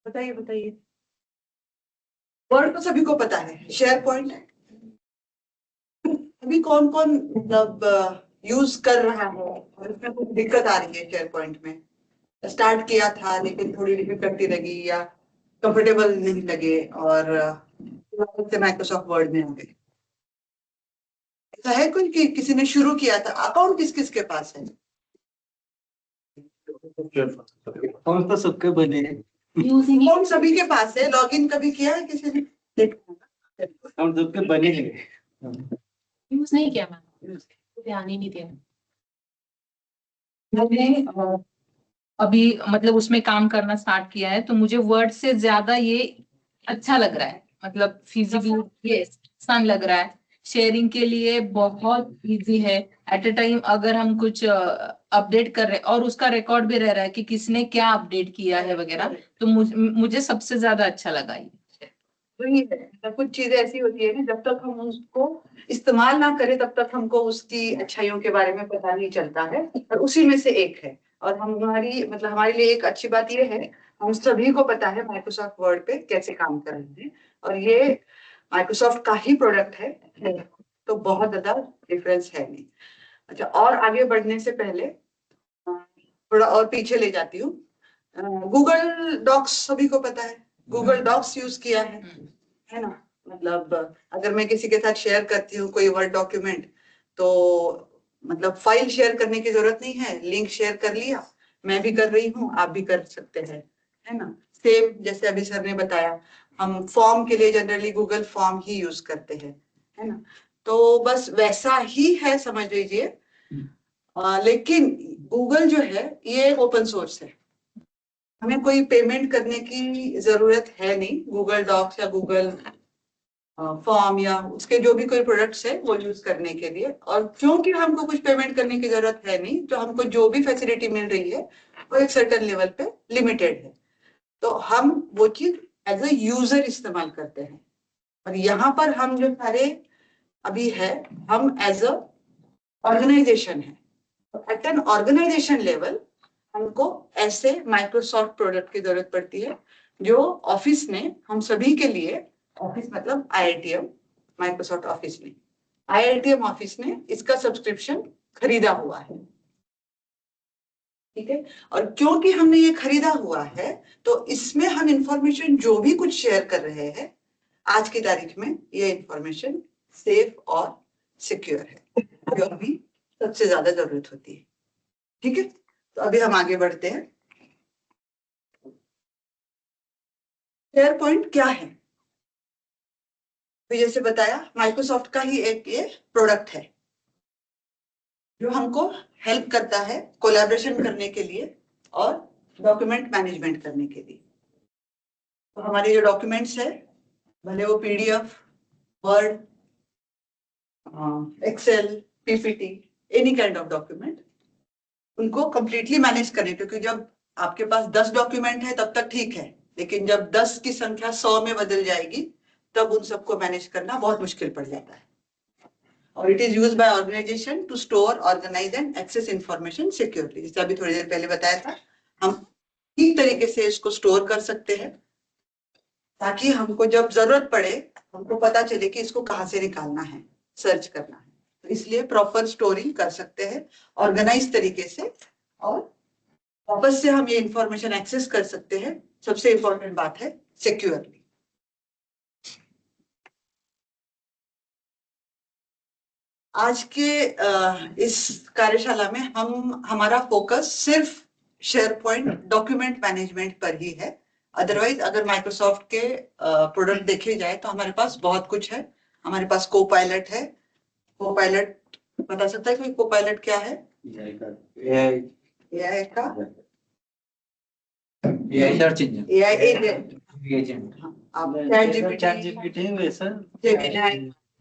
बताइए बताइए। वर्ड तो सभी को पता है, शेयर पॉइंट है। अभी कौन कौन मतलब यूज कर रहा है और इसमें कुछ दिक्कत आ रही है शेयर पॉइंट में? स्टार्ट किया था लेकिन थोड़ी डिफिकल्टी लगी या कंफर्टेबल नहीं लगे और से माइक्रोसॉफ्ट वर्ड में आ गए। ऐसा है कोई कि किसी ने शुरू किया था? अकाउंट किस किस के पास है? कौन सा सबके बने हैं? अकाउंट सभी के पास है। लॉगिन कभी किया है किसी ने? हम सबके बने हैं। यूज नहीं किया मैंने, ध्यान ही नहीं दिया। मैंने अभी मतलब उसमें काम करना स्टार्ट किया है तो मुझे वर्ड से ज्यादा ये अच्छा लग रहा है, मतलब फिजिबल ये आसान लग रहा है। शेयरिंग के लिए बहुत इजी है। एट अ टाइम अगर हम कुछ अपडेट कर रहे हैं और उसका रिकॉर्ड भी रह रहा है कि किसने क्या अपडेट किया है वगैरह, तो मुझे सबसे ज्यादा अच्छा लगा ये। वही है, मतलब कुछ चीजें ऐसी होती है ना, जब तक हम उसको इस्तेमाल ना करें तब तक हमको उसकी अच्छाइयों के बारे में पता नहीं चलता है। और उसी में से एक है। और हमारी मतलब हमारे लिए एक अच्छी बात ये है, हम सभी को पता है माइक्रोसॉफ्ट वर्ड पे कैसे काम कर रहे हैं और ये माइक्रोसॉफ्ट का ही प्रोडक्ट है, तो बहुत ज्यादा डिफरेंस है नहीं। अच्छा, और आगे बढ़ने से पहले थोड़ा और पीछे ले जाती हूँ। गूगल डॉक्स सभी को पता है, गूगल डॉक्स यूज किया है ना? मतलब अगर मैं किसी के साथ शेयर करती हूँ कोई वर्ड डॉक्यूमेंट, तो मतलब फाइल शेयर करने की जरूरत नहीं है, लिंक शेयर कर लिया। मैं भी कर रही हूँ, आप भी कर सकते हैं, है ना? सेम जैसे अभी सर ने बताया, हम फॉर्म के लिए जनरली गूगल फॉर्म ही यूज करते हैं, है ना? तो बस वैसा ही है समझ लीजिए। लेकिन गूगल जो है ये ओपन सोर्स है, हमें कोई पेमेंट करने की जरूरत है नहीं गूगल डॉक्स या गूगल फॉर्म या उसके जो भी कोई प्रोडक्ट्स है वो यूज करने के लिए। और क्योंकि हमको कुछ पेमेंट करने की जरूरत है नहीं, तो हमको जो भी फैसिलिटी मिल रही है वो एक सर्टेन लेवल पे लिमिटेड है, तो हम वो चीज एज ए यूजर इस्तेमाल करते हैं। और यहाँ पर हम जो सारे अभी है, हम एज अ ऑर्गेनाइजेशन है, एट एन ऑर्गेनाइजेशन लेवल हमको ऐसे माइक्रोसॉफ्ट प्रोडक्ट की जरूरत पड़ती है जो ऑफिस ने हम सभी के लिए, ऑफिस मतलब आईआईटीएम, माइक्रोसॉफ्ट ऑफिस ने, आईआईटीएम ऑफिस ने इसका सब्सक्रिप्शन खरीदा हुआ है, ठीक है? और क्योंकि हमने ये खरीदा हुआ है तो इसमें हम इंफॉर्मेशन जो भी कुछ शेयर कर रहे हैं आज की तारीख में, ये इंफॉर्मेशन सेफ और सिक्योर है, जो अभी सबसे ज्यादा जरूरत होती है, ठीक है? तो अभी हम आगे बढ़ते हैं। शेयर पॉइंट क्या है? तो जैसे बताया, माइक्रोसॉफ्ट का ही एक ये प्रोडक्ट है जो हमको हेल्प करता है कोलैबोरेशन करने के लिए और डॉक्यूमेंट मैनेजमेंट करने के लिए। तो हमारे जो डॉक्यूमेंट्स है, भले वो PDF, Word, Excel, PPT, any kind of document, उनको कंप्लीटली मैनेज करें, क्योंकि जब आपके पास 10 डॉक्यूमेंट है तब तक ठीक है, लेकिन जब 10 की संख्या 100 में बदल जाएगी तब उन सबको मैनेज करना बहुत मुश्किल पड़ जाता है। और it is used by organization to store, organize and access information securely. जैसे अभी थोड़ी देर पहले बताया था, हम ठीक तरीके से इसको स्टोर कर सकते हैं ताकि हमको जब जरूरत पड़े हमको पता चले कि इसको कहाँ से निकालना है, सर्च करना है। तो इसलिए प्रॉपर स्टोरिंग कर सकते हैं ऑर्गेनाइज तरीके से, और वापस से हम ये इंफॉर्मेशन एक्सेस कर सकते हैं। सबसे इंपॉर्टेंट बात है सिक्योरली। आज के इस कार्यशाला में हमारा फोकस सिर्फ शेयर पॉइंट डॉक्यूमेंट मैनेजमेंट पर ही है। अदरवाइज अगर माइक्रोसॉफ्ट के प्रोडक्ट देखे जाए तो हमारे पास बहुत कुछ है। हमारे पास को पायलट है। को पायलट बता सकता है कोई को पायलट क्या है? एआई का AI search engine, AI agent. Agent, आप चैट जीपीटी वैसा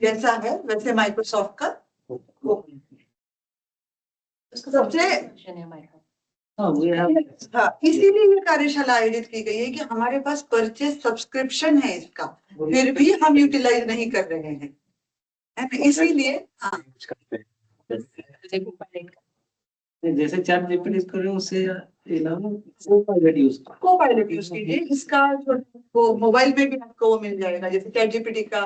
जैसा है वैसे माइक्रोसॉफ्ट का सबसे हाँ वो है। हाँ, इसीलिए ये कार्यशाला आयोजित की गई है कि हमारे पास परचेज सब्सक्रिप्शन है इसका, फिर भी हम यूटिलाइज नहीं कर रहे हैं, है ना? इसीलिए हाँ, जैसे चैट जीपीटी कर रहे हो उससे अलावा को पायलट यूज करो। को पायलट यूज कीजिए। इसका जो वो मोबाइल में भी आपको वो मिल जाएगा, जैसे चैट जीपीटी का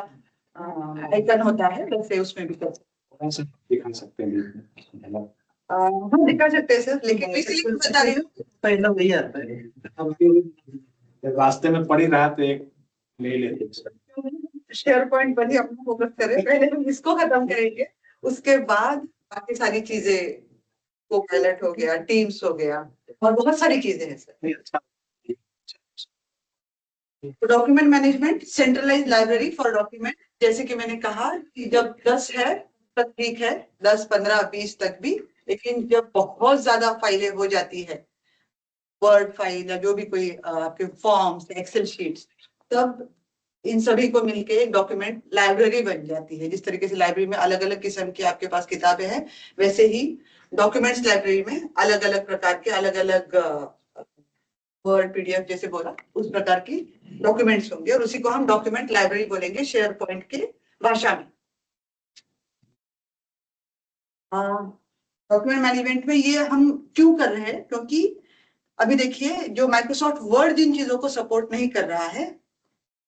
आइकन होता है वैसे उसमें भी कर दिखा सकते हैं। हम दिखा सकते हैं सर, लेकिन इसलिए बता रही हूँ पहला वही आता है। अब फिर रास्ते में पड़ी रहा तो एक ले लेते शेयर पॉइंट पर ही अपना फोकस करें। पहले हम इसको खत्म करेंगे, उसके बाद बाकी सारी चीजें, को पायलट हो गया, टीम्स हो गया और बहुत सारी चीजें हैं sir. Document management, centralize library for document. जैसे कि मैंने कहा कि जब 10 है तब ठीक है, 10, 15, 20 तक भी, लेकिन जब बहुत ज्यादा फाइलें हो जाती है, वर्ड फाइल या जो भी कोई आपके फॉर्म्स, एक्सेल शीट्स, तब इन सभी को मिलके एक डॉक्यूमेंट लाइब्रेरी बन जाती है। जिस तरीके से लाइब्रेरी में अलग अलग किस्म की आपके पास किताबें हैं, वैसे ही डॉक्यूमेंट्स लाइब्रेरी में अलग अलग प्रकार के अलग अलग वर्ड, पीडीएफ जैसे बोला उस प्रकार की डॉक्यूमेंट्स होंगे और उसी को हम डॉक्यूमेंट लाइब्रेरी बोलेंगे शेयर पॉइंट के भाषा में। डॉक्यूमेंट मैनेजमेंट में ये हम क्यों कर रहे हैं? क्योंकि अभी देखिए जो माइक्रोसॉफ्ट वर्ड जिन चीजों को सपोर्ट नहीं कर रहा है,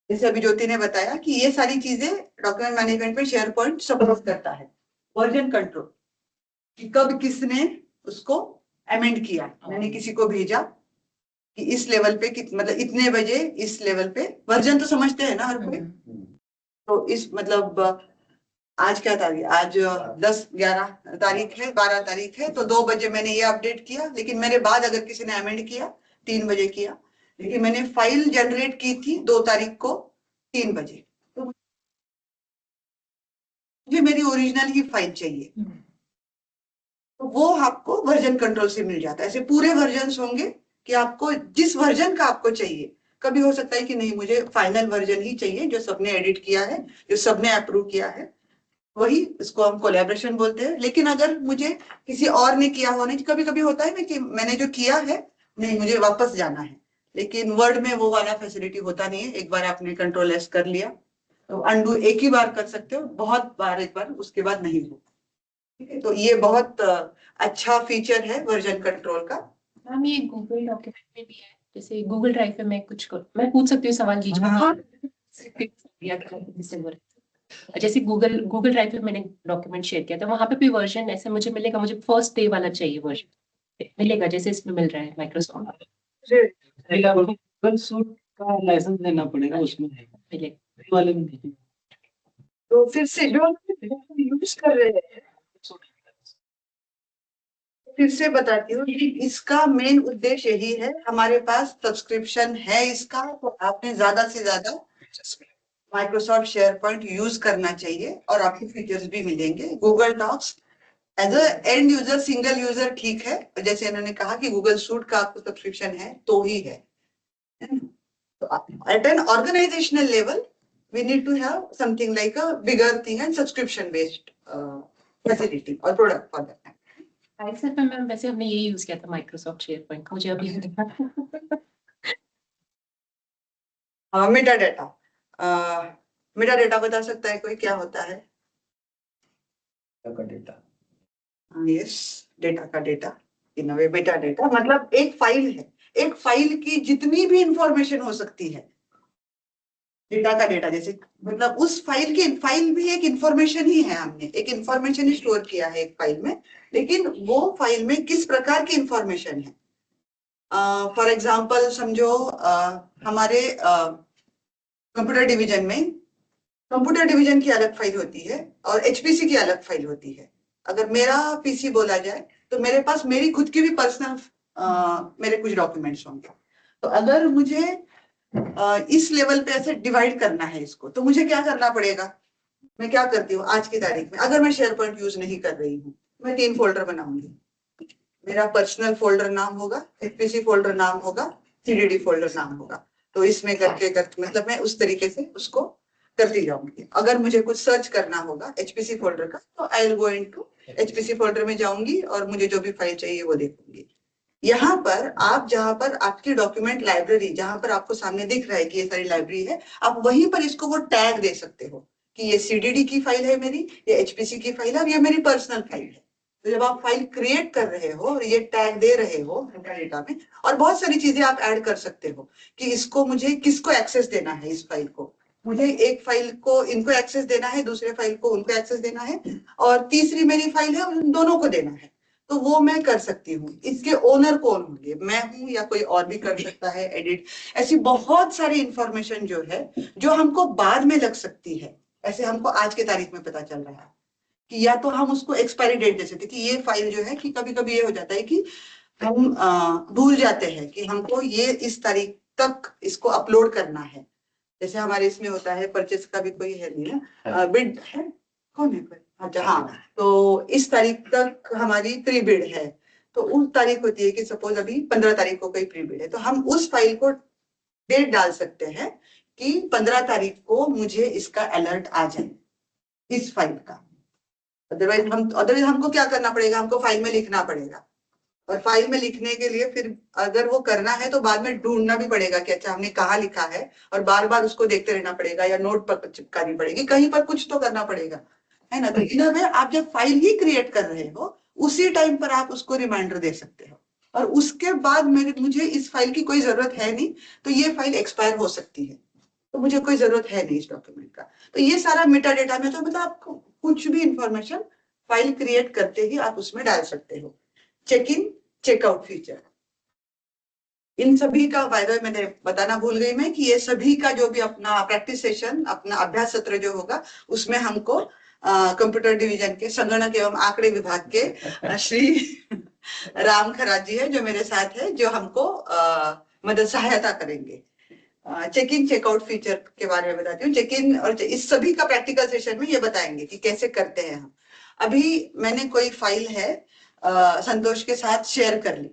जैसे अभी ज्योति ने बताया कि ये सारी चीजें डॉक्यूमेंट मैनेजमेंट में शेयर पॉइंट सपोर्ट करता है। वर्जन कंट्रोल, कि कब किसने उसको अमेंड किया, मैंने किसी को भेजा कि इस लेवल पे मतलब इतने बजे इस लेवल पे, वर्जन तो समझते हैं ना हर कोई। तो इस मतलब आज क्या तारीख, आज 10-11 तारीख है, 12 तारीख है, तो 2 बजे मैंने ये अपडेट किया, लेकिन मेरे बाद अगर किसी ने अमेंड किया 3 बजे किया, लेकिन मैंने फाइल जनरेट की थी 2 तारीख को 3 बजे, तो मुझे मेरी ओरिजिनल ही फाइल चाहिए, तो वो आपको वर्जन कंट्रोल से मिल जाता है। ऐसे पूरे वर्जन होंगे कि आपको जिस वर्जन का आपको चाहिए। कभी हो सकता है कि नहीं, मुझे फाइनल वर्जन ही चाहिए जो सबने एडिट किया है, जो सबने अप्रूव किया है, वही इसको हम कोलैबोरेशन बोलते हैं। लेकिन अगर मुझे किसी और ने किया हुआ नहीं, कभी कभी होता है ना कि मैंने जो किया है नहीं, मुझे वापस जाना है, लेकिन वर्ड में वो वाला फैसिलिटी होता नहीं है। एक बार आपने कंट्रोल एस कर लिया तो अनडू एक ही बार कर सकते हो, बहुत बार एक बार उसके बाद नहीं हो। ठीक है, तो ये बहुत अच्छा फीचर है वर्जन कंट्रोल का। मैम ये गूगल डॉक्यूमेंट में भी है, जैसे गूगल ड्राइव पे मैं कुछ मैं पूछ सकती हूँ सवाल बीच में? हाँ। जैसे गूगल ड्राइव पे मैंने डॉक्यूमेंट शेयर किया था, वहां पे भी वर्जन ऐसे मुझे मिलेगा? मुझे फर्स्ट डे वाला चाहिए वर्जन, मिलेगा जैसे इसमें मिल रहा है माइक्रोसॉफ्ट? गूगल सूट का लाइसेंस लेना पड़ेगा, उसमें मिलेगा वाले में नहीं। तो फिर से जो यूज कर रहे हैं, फिर से बताती हूँ कि इसका मेन उद्देश्य यही है। हमारे पास सब्सक्रिप्शन है इसका, तो आपने ज्यादा से ज्यादा माइक्रोसॉफ्ट शेयर पॉइंट यूज करना चाहिए और आपको फीचर्स भी मिलेंगे। Google Docs as a end user, single user ठीक है, जैसे इन्होंने कहा कि गूगल सूट का आपको सब्सक्रिप्शन है तो ही है। तो at an organizational level we need to have something like a bigger thing and subscription based facility or product for that. Excel पे मैम वैसे हमने ये यूज किया था माइक्रोसॉफ्ट शेयर पॉइंट, मुझे अभी मेटा डेटा, मेटा डेटा बता सकता है कोई क्या होता है? डेटा, यस, डेटा का डेटा, इन अ वे मेटा डेटा मतलब एक फाइल है, एक फाइल की जितनी भी इंफॉर्मेशन हो सकती है। डेटा का डेटा जैसे मतलब उस फाइल भी एक इंफॉर्मेशन ही है, हमने एक इंफॉर्मेशन ही स्टोर किया है एक फाइल में, लेकिन वो फाइल में किस प्रकार की इंफॉर्मेशन है। फॉर एग्जाम्पल समझो हमारे कंप्यूटर डिवीजन में कंप्यूटर डिवीजन की अलग फाइल होती है और एचपीसी की अलग फाइल होती है। अगर मेरा पीसी बोला जाए तो मेरे पास मेरी खुद की भी पर्सनल मेरे कुछ डॉक्यूमेंट्स होंगे। तो अगर मुझे इस लेवल पे ऐसे डिवाइड करना है इसको, तो मुझे क्या करना पड़ेगा? मैं क्या करती हूँ आज की तारीख में, अगर मैं शेयर पॉइंट यूज नहीं कर रही हूँ, मैं 3 फोल्डर बनाऊंगी। मेरा पर्सनल फोल्डर नाम होगा, एचपीसी फोल्डर नाम होगा, सीडीडी फोल्डर नाम होगा। तो इसमें करके मतलब मैं उस तरीके से उसको करती जाऊंगी। अगर मुझे कुछ सर्च करना होगा एचपीसी फोल्डर का, तो I will go into HPC folder में जाऊंगी और मुझे जो भी फाइल चाहिए वो देखूंगी। यहाँ पर आप जहां पर आपकी डॉक्यूमेंट लाइब्रेरी, जहां पर आपको सामने दिख रहा है कि ये सारी लाइब्रेरी है, आप वहीं पर इसको वो टैग दे सकते हो कि ये सीडीडी की फाइल है मेरी, ये एचपीसी की फाइल है और ये मेरी पर्सनल फाइल है। तो जब आप फाइल क्रिएट कर रहे हो और ये टैग दे रहे हो डेटा में, और बहुत सारी चीजें आप ऐड कर सकते हो कि इसको मुझे किसको एक्सेस देना है, इस फाइल को मुझे एक फाइल को इनको एक्सेस देना है, दूसरे फाइल को उनको एक्सेस देना है, और तीसरी मेरी फाइल है उन दोनों को देना है। तो वो मैं कर सकती हूँ। इसके ओनर कौन होंगे, मैं हूँ या कोई और भी कर सकता है एडिट। ऐसी बहुत सारी इंफॉर्मेशन जो है जो हमको बाद में लग सकती है, ऐसे हमको आज के तारीख में पता चल रहा है कि या तो हम उसको एक्सपायरी डेट दे सकते कि ये फाइल जो है, कि कभी कभी ये हो जाता है कि हम भूल जाते हैं कि हमको ये इस तारीख तक इसको अपलोड करना है। जैसे हमारे इसमें होता है, परचेस का भी कोई है नहीं ना, बिड है, कौन है कोई? अच्छा हाँ, तो इस तारीख तक हमारी प्री बिड है, तो उस तारीख होती है कि सपोज अभी 15 तारीख को कोई प्री बिड है, तो हम उस फाइल को डेट डाल सकते हैं कि 15 तारीख को मुझे इसका अलर्ट आ जाए इस फाइल का। अदरवाइज हमको क्या करना पड़ेगा, हमको फाइल में लिखना पड़ेगा, और फाइल में लिखने के लिए फिर अगर वो करना है तो बाद में ढूंढना भी पड़ेगा कि अच्छा हमने कहाँ लिखा है, और बार बार उसको देखते रहना पड़ेगा या नोट पर चिपकानी पड़ेगी, कहीं पर कुछ तो करना पड़ेगा, है ना। तो इन वे आप जब फाइल ही क्रिएट कर रहे हो उसी टाइम पर आप उसको रिमाइंडर दे सकते हो, और उसके बाद मुझे इस फाइल की कोई जरूरत है नहीं, तो ये फाइल एक्सपायर हो सकती है, तो मुझे कोई जरूरत है नहीं इस डॉक्यूमेंट का। तो ये सारा मेटा डेटा में, तो मतलब आपको कुछ भी इंफॉर्मेशन फाइल क्रिएट करते ही आप उसमें डाल सकते हो। चेक इन चेकआउट फीचर, इन सभी का वायदा मैंने बताना भूल गई मैं कि ये सभी का जो भी अपना प्रैक्टिस सेशन, अपना अभ्यास सत्र जो होगा, उसमें हमको कंप्यूटर डिवीजन के संगणक एवं आंकड़े विभाग के श्री राम खराज जी है जो मेरे साथ है, जो हमको मदद सहायता करेंगे। चेक इन चेकआउट फीचर के बारे में बताती हूँ। चेक इन और इस सभी का प्रैक्टिकल सेशन में ये बताएंगे कि कैसे करते हैं हम। अभी मैंने कोई फाइल है संतोष के साथ शेयर कर ली,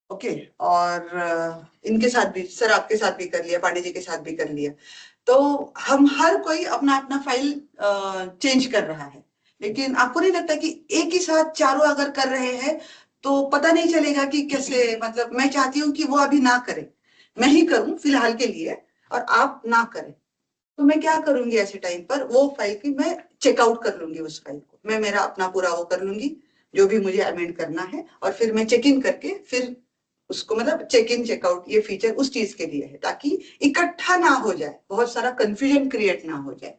ओके, और इनके साथ भी, सर आपके साथ भी कर लिया, पांडे जी के साथ भी कर लिया। तो हम हर कोई अपना अपना फाइल चेंज कर रहा है, लेकिन आपको नहीं लगता कि एक ही साथ चारों अगर कर रहे हैं तो पता नहीं चलेगा कि कैसे, मतलब मैं चाहती हूँ कि वो अभी ना करें, मैं ही करूं फिलहाल के लिए, और आप ना करें। तो मैं क्या करूंगी ऐसे टाइम पर, वो फाइल की मैं चेकआउट कर लूंगी, उस फाइल को मैं मेरा अपना पूरा वो कर लूंगी जो भी मुझे अमेंड करना है, और फिर मैं चेक इन करके फिर उसको, मतलब चेक इन चेकआउट ये फीचर उस चीज के लिए है ताकि इकट्ठा ना हो जाए, बहुत सारा कंफ्यूजन क्रिएट ना हो जाए,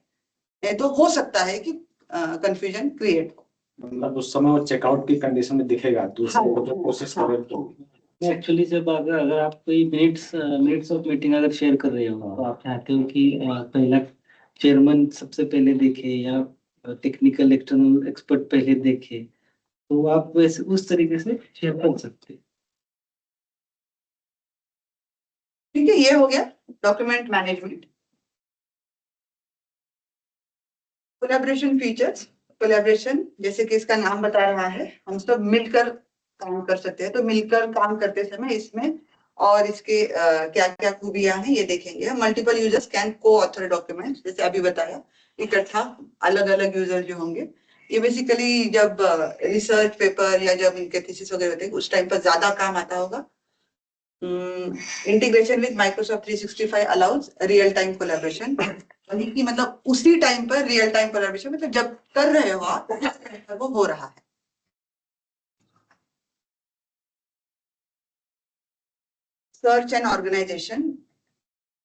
नहीं तो हो सकता है कि कंफ्यूजन क्रिएट हो। मतलब उस समय वो चेकआउट की कंडीशन में दिखेगा, दूसरे को तो कोशिश करें तो। एक्चुअली जब अगर आप कोई मिनट्स ऑफ मीटिंग अगर शेयर कर रहे हो तो आप चाहते हो कि पहला चेयरमैन सबसे पहले देखे या टेक्निकल एक्सटर्नल एक्सपर्ट पहले देखे, तो आप वैसे उस तरीके से शेयर कर सकते हैं। ठीक है, ये हो गया document management. Collaboration features, collaboration जैसे कि इसका नाम बता रहा है, हम सब मिलकर काम कर सकते हैं। तो मिलकर काम करते समय इसमें और इसके क्या क्या खूबियां हैं ये देखेंगे। मल्टीपल यूजर्स कैन को ऑथर डॉक्यूमेंट्स, जैसे अभी बताया, इकट्ठा अलग अलग यूजर जो होंगे, ये बेसिकली जब रिसर्च पेपर या जब इनके थीसिस वगैरह होते हैं उस टाइम पर ज्यादा काम आता होगा। Integration with Microsoft 365 allows real time collaboration, वही की मतलब उसी टाइम पर रियल टाइम कोलैबोरेशन, मतलब जब कर रहे हो आप उस टाइम पर वो हो रहा है। सर्च एंड ऑर्गेनाइजेशन,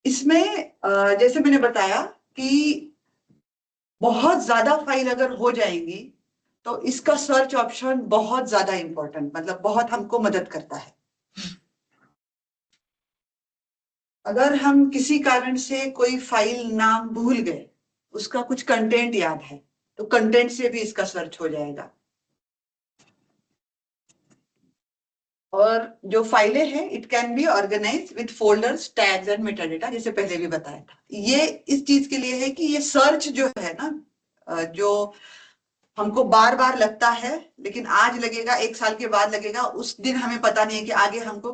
इसमें जैसे मैंने बताया कि बहुत ज्यादा फाइल अगर हो जाएंगी तो इसका सर्च ऑप्शन बहुत ज्यादा इंपॉर्टेंट, मतलब बहुत हमको मदद करता है। अगर हम किसी कारण से कोई फाइल नाम भूल गए उसका कुछ कंटेंट याद है, तो कंटेंट से भी इसका सर्च हो जाएगा। और जो फाइलें हैं it can be organize with folders, tags and metadata, जैसे पहले भी बताया था। ये इस चीज के लिए है कि ये सर्च जो है ना, जो हमको बार बार लगता है, लेकिन आज लगेगा, एक साल के बाद लगेगा, उस दिन हमें पता नहीं है कि आगे हमको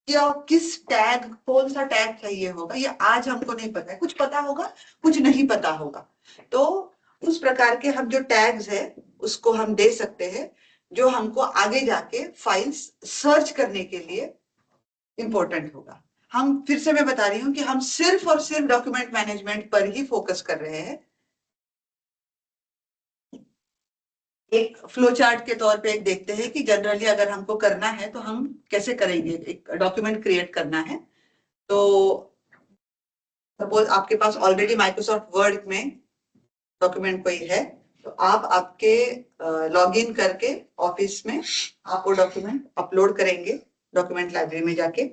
क्या, किस टैग, कौन सा टैग चाहिए होगा, ये आज हमको नहीं पता है। कुछ पता होगा, कुछ नहीं पता होगा। तो उस प्रकार के हम जो टैग्स है उसको हम दे सकते हैं, जो हमको आगे जाके फाइल्स सर्च करने के लिए इंपॉर्टेंट होगा। हम फिर से मैं बता रही हूँ कि हम सिर्फ और सिर्फ डॉक्यूमेंट मैनेजमेंट पर ही फोकस कर रहे हैं। एक फ्लो चार्ट के तौर पे एक देखते हैं कि जनरली अगर हमको करना है तो हम कैसे करेंगे। एक डॉक्यूमेंट क्रिएट करना है, तो सपोज आपके पास ऑलरेडी माइक्रोसॉफ्ट वर्ड में डॉक्यूमेंट कोई है, तो आप आपके लॉगिन करके ऑफिस में आप वो डॉक्यूमेंट अपलोड करेंगे डॉक्यूमेंट लाइब्रेरी में जाके।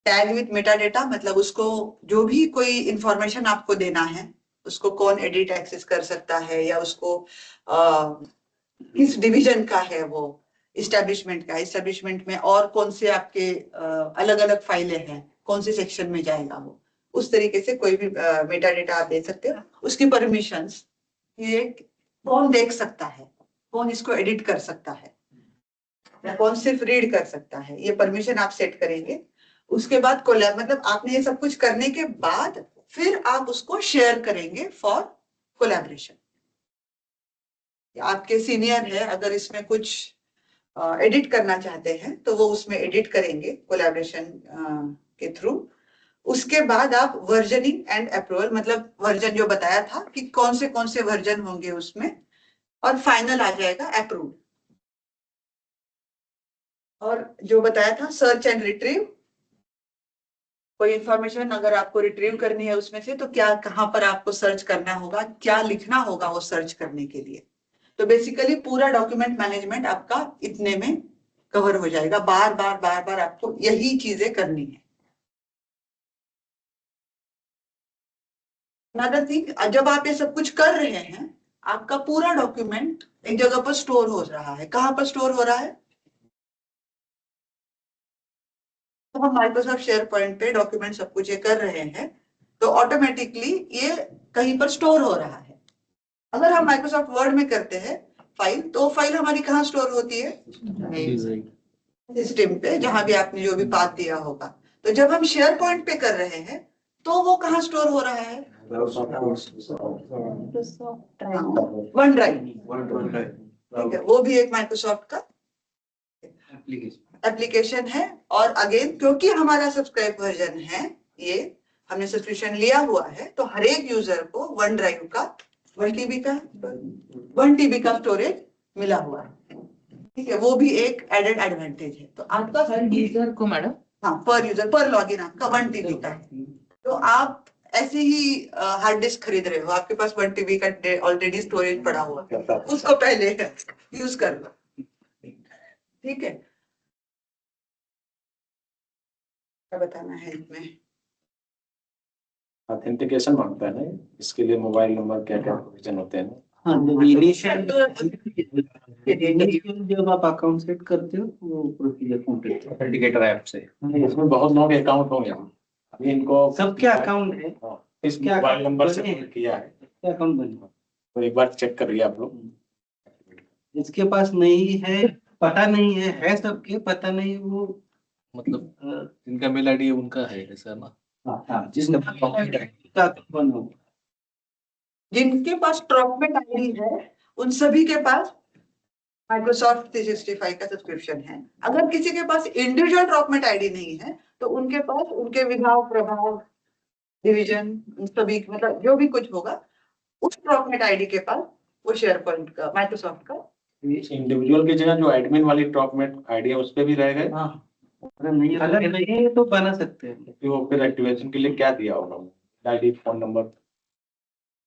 टैग विथ मेटा डेटा, मतलब उसको जो भी कोई इंफॉर्मेशन आपको देना है उसको कौन एडिट एक्सेस कर सकता है, या उसको किस डिवीजन का है वो, इस्टेब्लिशमेंट का, इस्टेब्लिशमेंट में और कौन से आपके अलग अलग फाइलें हैं, कौन से सेक्शन में जाएगा वो, उस तरीके से कोई भी मेटा डेटा आप दे सकते हो। उसकी परमिशंस, ये कौन देख सकता है, कौन इसको एडिट कर सकता है, या कौन सिर्फ रीड कर सकता है, ये परमिशन आप सेट करेंगे। उसके बाद कोलैब, मतलब आपने ये सब कुछ करने के बाद फिर आप उसको शेयर करेंगे फॉर कोलैबोरेशन। आपके सीनियर है, अगर इसमें कुछ एडिट करना चाहते हैं तो वो उसमें एडिट करेंगे कोलैबोरेशन के थ्रू। उसके बाद आप वर्जनिंग एंड अप्रूवल, मतलब वर्जन जो बताया था कि कौन से वर्जन होंगे उसमें, और फाइनल आ जाएगा अप्रूव। और जो बताया था सर्च एंड रिट्रीव, कोई इंफॉर्मेशन अगर आपको रिट्रीव करनी है उसमें से, तो क्या, कहाँ पर आपको सर्च करना होगा, क्या लिखना होगा वो सर्च करने के लिए। तो बेसिकली पूरा डॉक्यूमेंट मैनेजमेंट आपका इतने में कवर हो जाएगा। बार बार आपको यही चीजें करनी है। अनदर थिंग, जब आप ये सब कुछ कर रहे हैं, आपका पूरा डॉक्यूमेंट एक जगह पर स्टोर हो रहा है। कहाँ पर स्टोर हो रहा है? तो हम माइक्रोसॉफ्ट शेयर पॉइंट पे डॉक्यूमेंट सब कुछ ये कर रहे हैं, तो ऑटोमेटिकली ये कहीं पर स्टोर हो रहा है। अगर हम माइक्रोसॉफ्ट वर्ड में करते हैं फाइल, तो फाइल हमारी कहाँ स्टोर होती है? सिस्टम पे, जहां भी आपने जो भी पाथ दिया होगा। तो जब हम शेयर पॉइंट पे कर रहे हैं तो वो कहाँ स्टोर हो रहा है? One drive. ठीक है, वो भी एक माइक्रोसॉफ्ट का एप्लीकेशन है। और अगेन, क्योंकि हमारा सब्सक्राइब वर्जन है, ये हमने सब्सक्रिप्शन लिया हुआ है, तो हर एक यूजर को वन ड्राइव का 1 TB का स्टोरेज मिला हुआ है। ठीक है, वो भी एक एडेड एडवांटेज है। तो आपका हर यूजर को मैडम, हाँ, पर यूजर पर लॉगिन आपका 1 TB का है। तो आप ऐसे ही हार्ड डिस्क खरीद रहे हो, आपके पास 1 TB का ऑलरेडी स्टोरेज पड़ा हुआ है, उसको पहले यूज कर लो। ठीक है, क्या बताना है इसमें? ऑथेंटिकेशन मांगता है ना, इसके लिए मोबाइल नंबर क्या क्या प्रोविजन होते हैं ना। हाँ, जब इनिशियल जब आप अकाउंट सेट करते हो तो वो प्रोसीजर कंप्लीट ऑथेंटिकेटर ऐप से इसमें बहुत लोग अकाउंट होंगे, अभी इनको सबके अकाउंट है। इस मोबाइल नंबर से किया है, अकाउंट बने, तो एक बार चेक करिए आप लोग। जिसके पास नहीं है, पता नहीं है सबके पता नहीं, वो मतलब जिनका मेल आईडी है उनका है ऐसा ना। हाँ, जिसका बनो, जिनके पास डॉक्यूमेंट आईडी है उन सभी के पास माइक्रोसॉफ्ट 365 का सब्सक्रिप्शन है। अगर किसी के पास इंडिविजुअल डॉक्यूमेंट आईडी नहीं है, तो उनके पास उनके विभाग, प्रभाग, डिवीजन, सभी, मतलब जो भी कुछ होगा, उस डॉक्यूमेंट आईडी के पास वो शेयर पॉइंट का, माइक्रोसॉफ्ट का इंडिविजुअल की जगह जो एडमिन वाली डॉक्यूमेंट आईडी है उस पे भी रहेगा। हाँ, अगर नहीं तो बना सकते हैं। कि वो फिर एक्टिवेशन के लिए क्या दिया होगा, आईडी, फोन नंबर?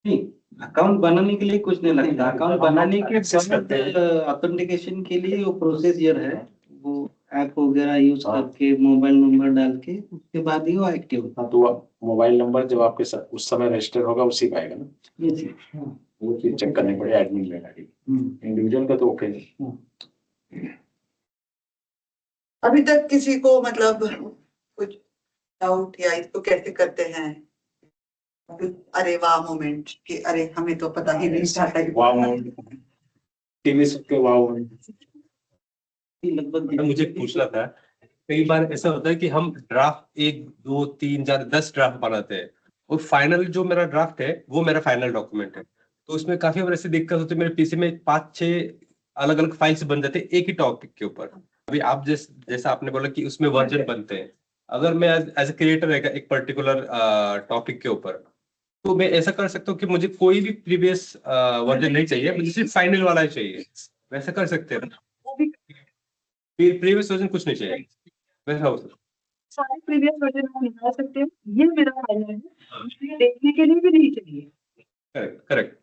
नहीं, अकाउंट बनाने के लिए कुछ नहीं लगता। अकाउंट बनाने के Access करते हैं। ऑथेंटिकेशन के लिए वो प्रोसीजर है, वो ऐप वगैरह यूज हाँ। करके मोबाइल नंबर डाल के उसके बाद ही वो एक्टिव होता हाँ, तो मोबाइल नंबर जब आपके उस समय रजिस्टर होगा उसी का आएगा ना, है। ये चीज, हाँ। वो चीज चेक करनी पड़ेगी एडमिन मेल आईडी। इंडिविजुअल का तो ओके है। अभी तक किसी को मतलब कुछ डाउट या इसको कैसे करते हैं, अरे वाह मोमेंट कि अरे हमें तो पता ही नहीं था कि वाव टीवी के वाव। लगभग मैडम, मुझे पूछना था, कई बार ऐसा होता है कि हम ड्राफ्ट 1 2 3 4 10 ड्राफ्ट बनाते हैं और फाइनल जो मेरा ड्राफ्ट है वो मेरा फाइनल डॉक्यूमेंट है, तो उसमें काफी बार ऐसी दिक्कत होती है, मेरे पीसी में 5-6 अलग अलग फाइल्स बन जाते हैं एक ही टॉपिक के ऊपर। अभी आप जैसा आपने बोला कि उसमें वर्जन बनते हैं, अगर मैं एज ए क्रिएटर रहेगा एक पर्टिकुलर टॉपिक के ऊपर, तो मैं ऐसा कर सकता हूँ कि मुझे कोई भी प्रीवियस वर्जन नहीं चाहिए, मुझे सिर्फ फाइनल वाला ही चाहिए, वैसा कर सकते हैं ना? वो भी प्रीवियस वर्जन कुछ नहीं चाहिए, वैसा हो सकता सारे प्रीवियस वर्जन हम निकाल सकते हैं, ये मेरा फाइनल है, मुझे देखने के लिए भी नहीं चाहिए। है? Correct correct.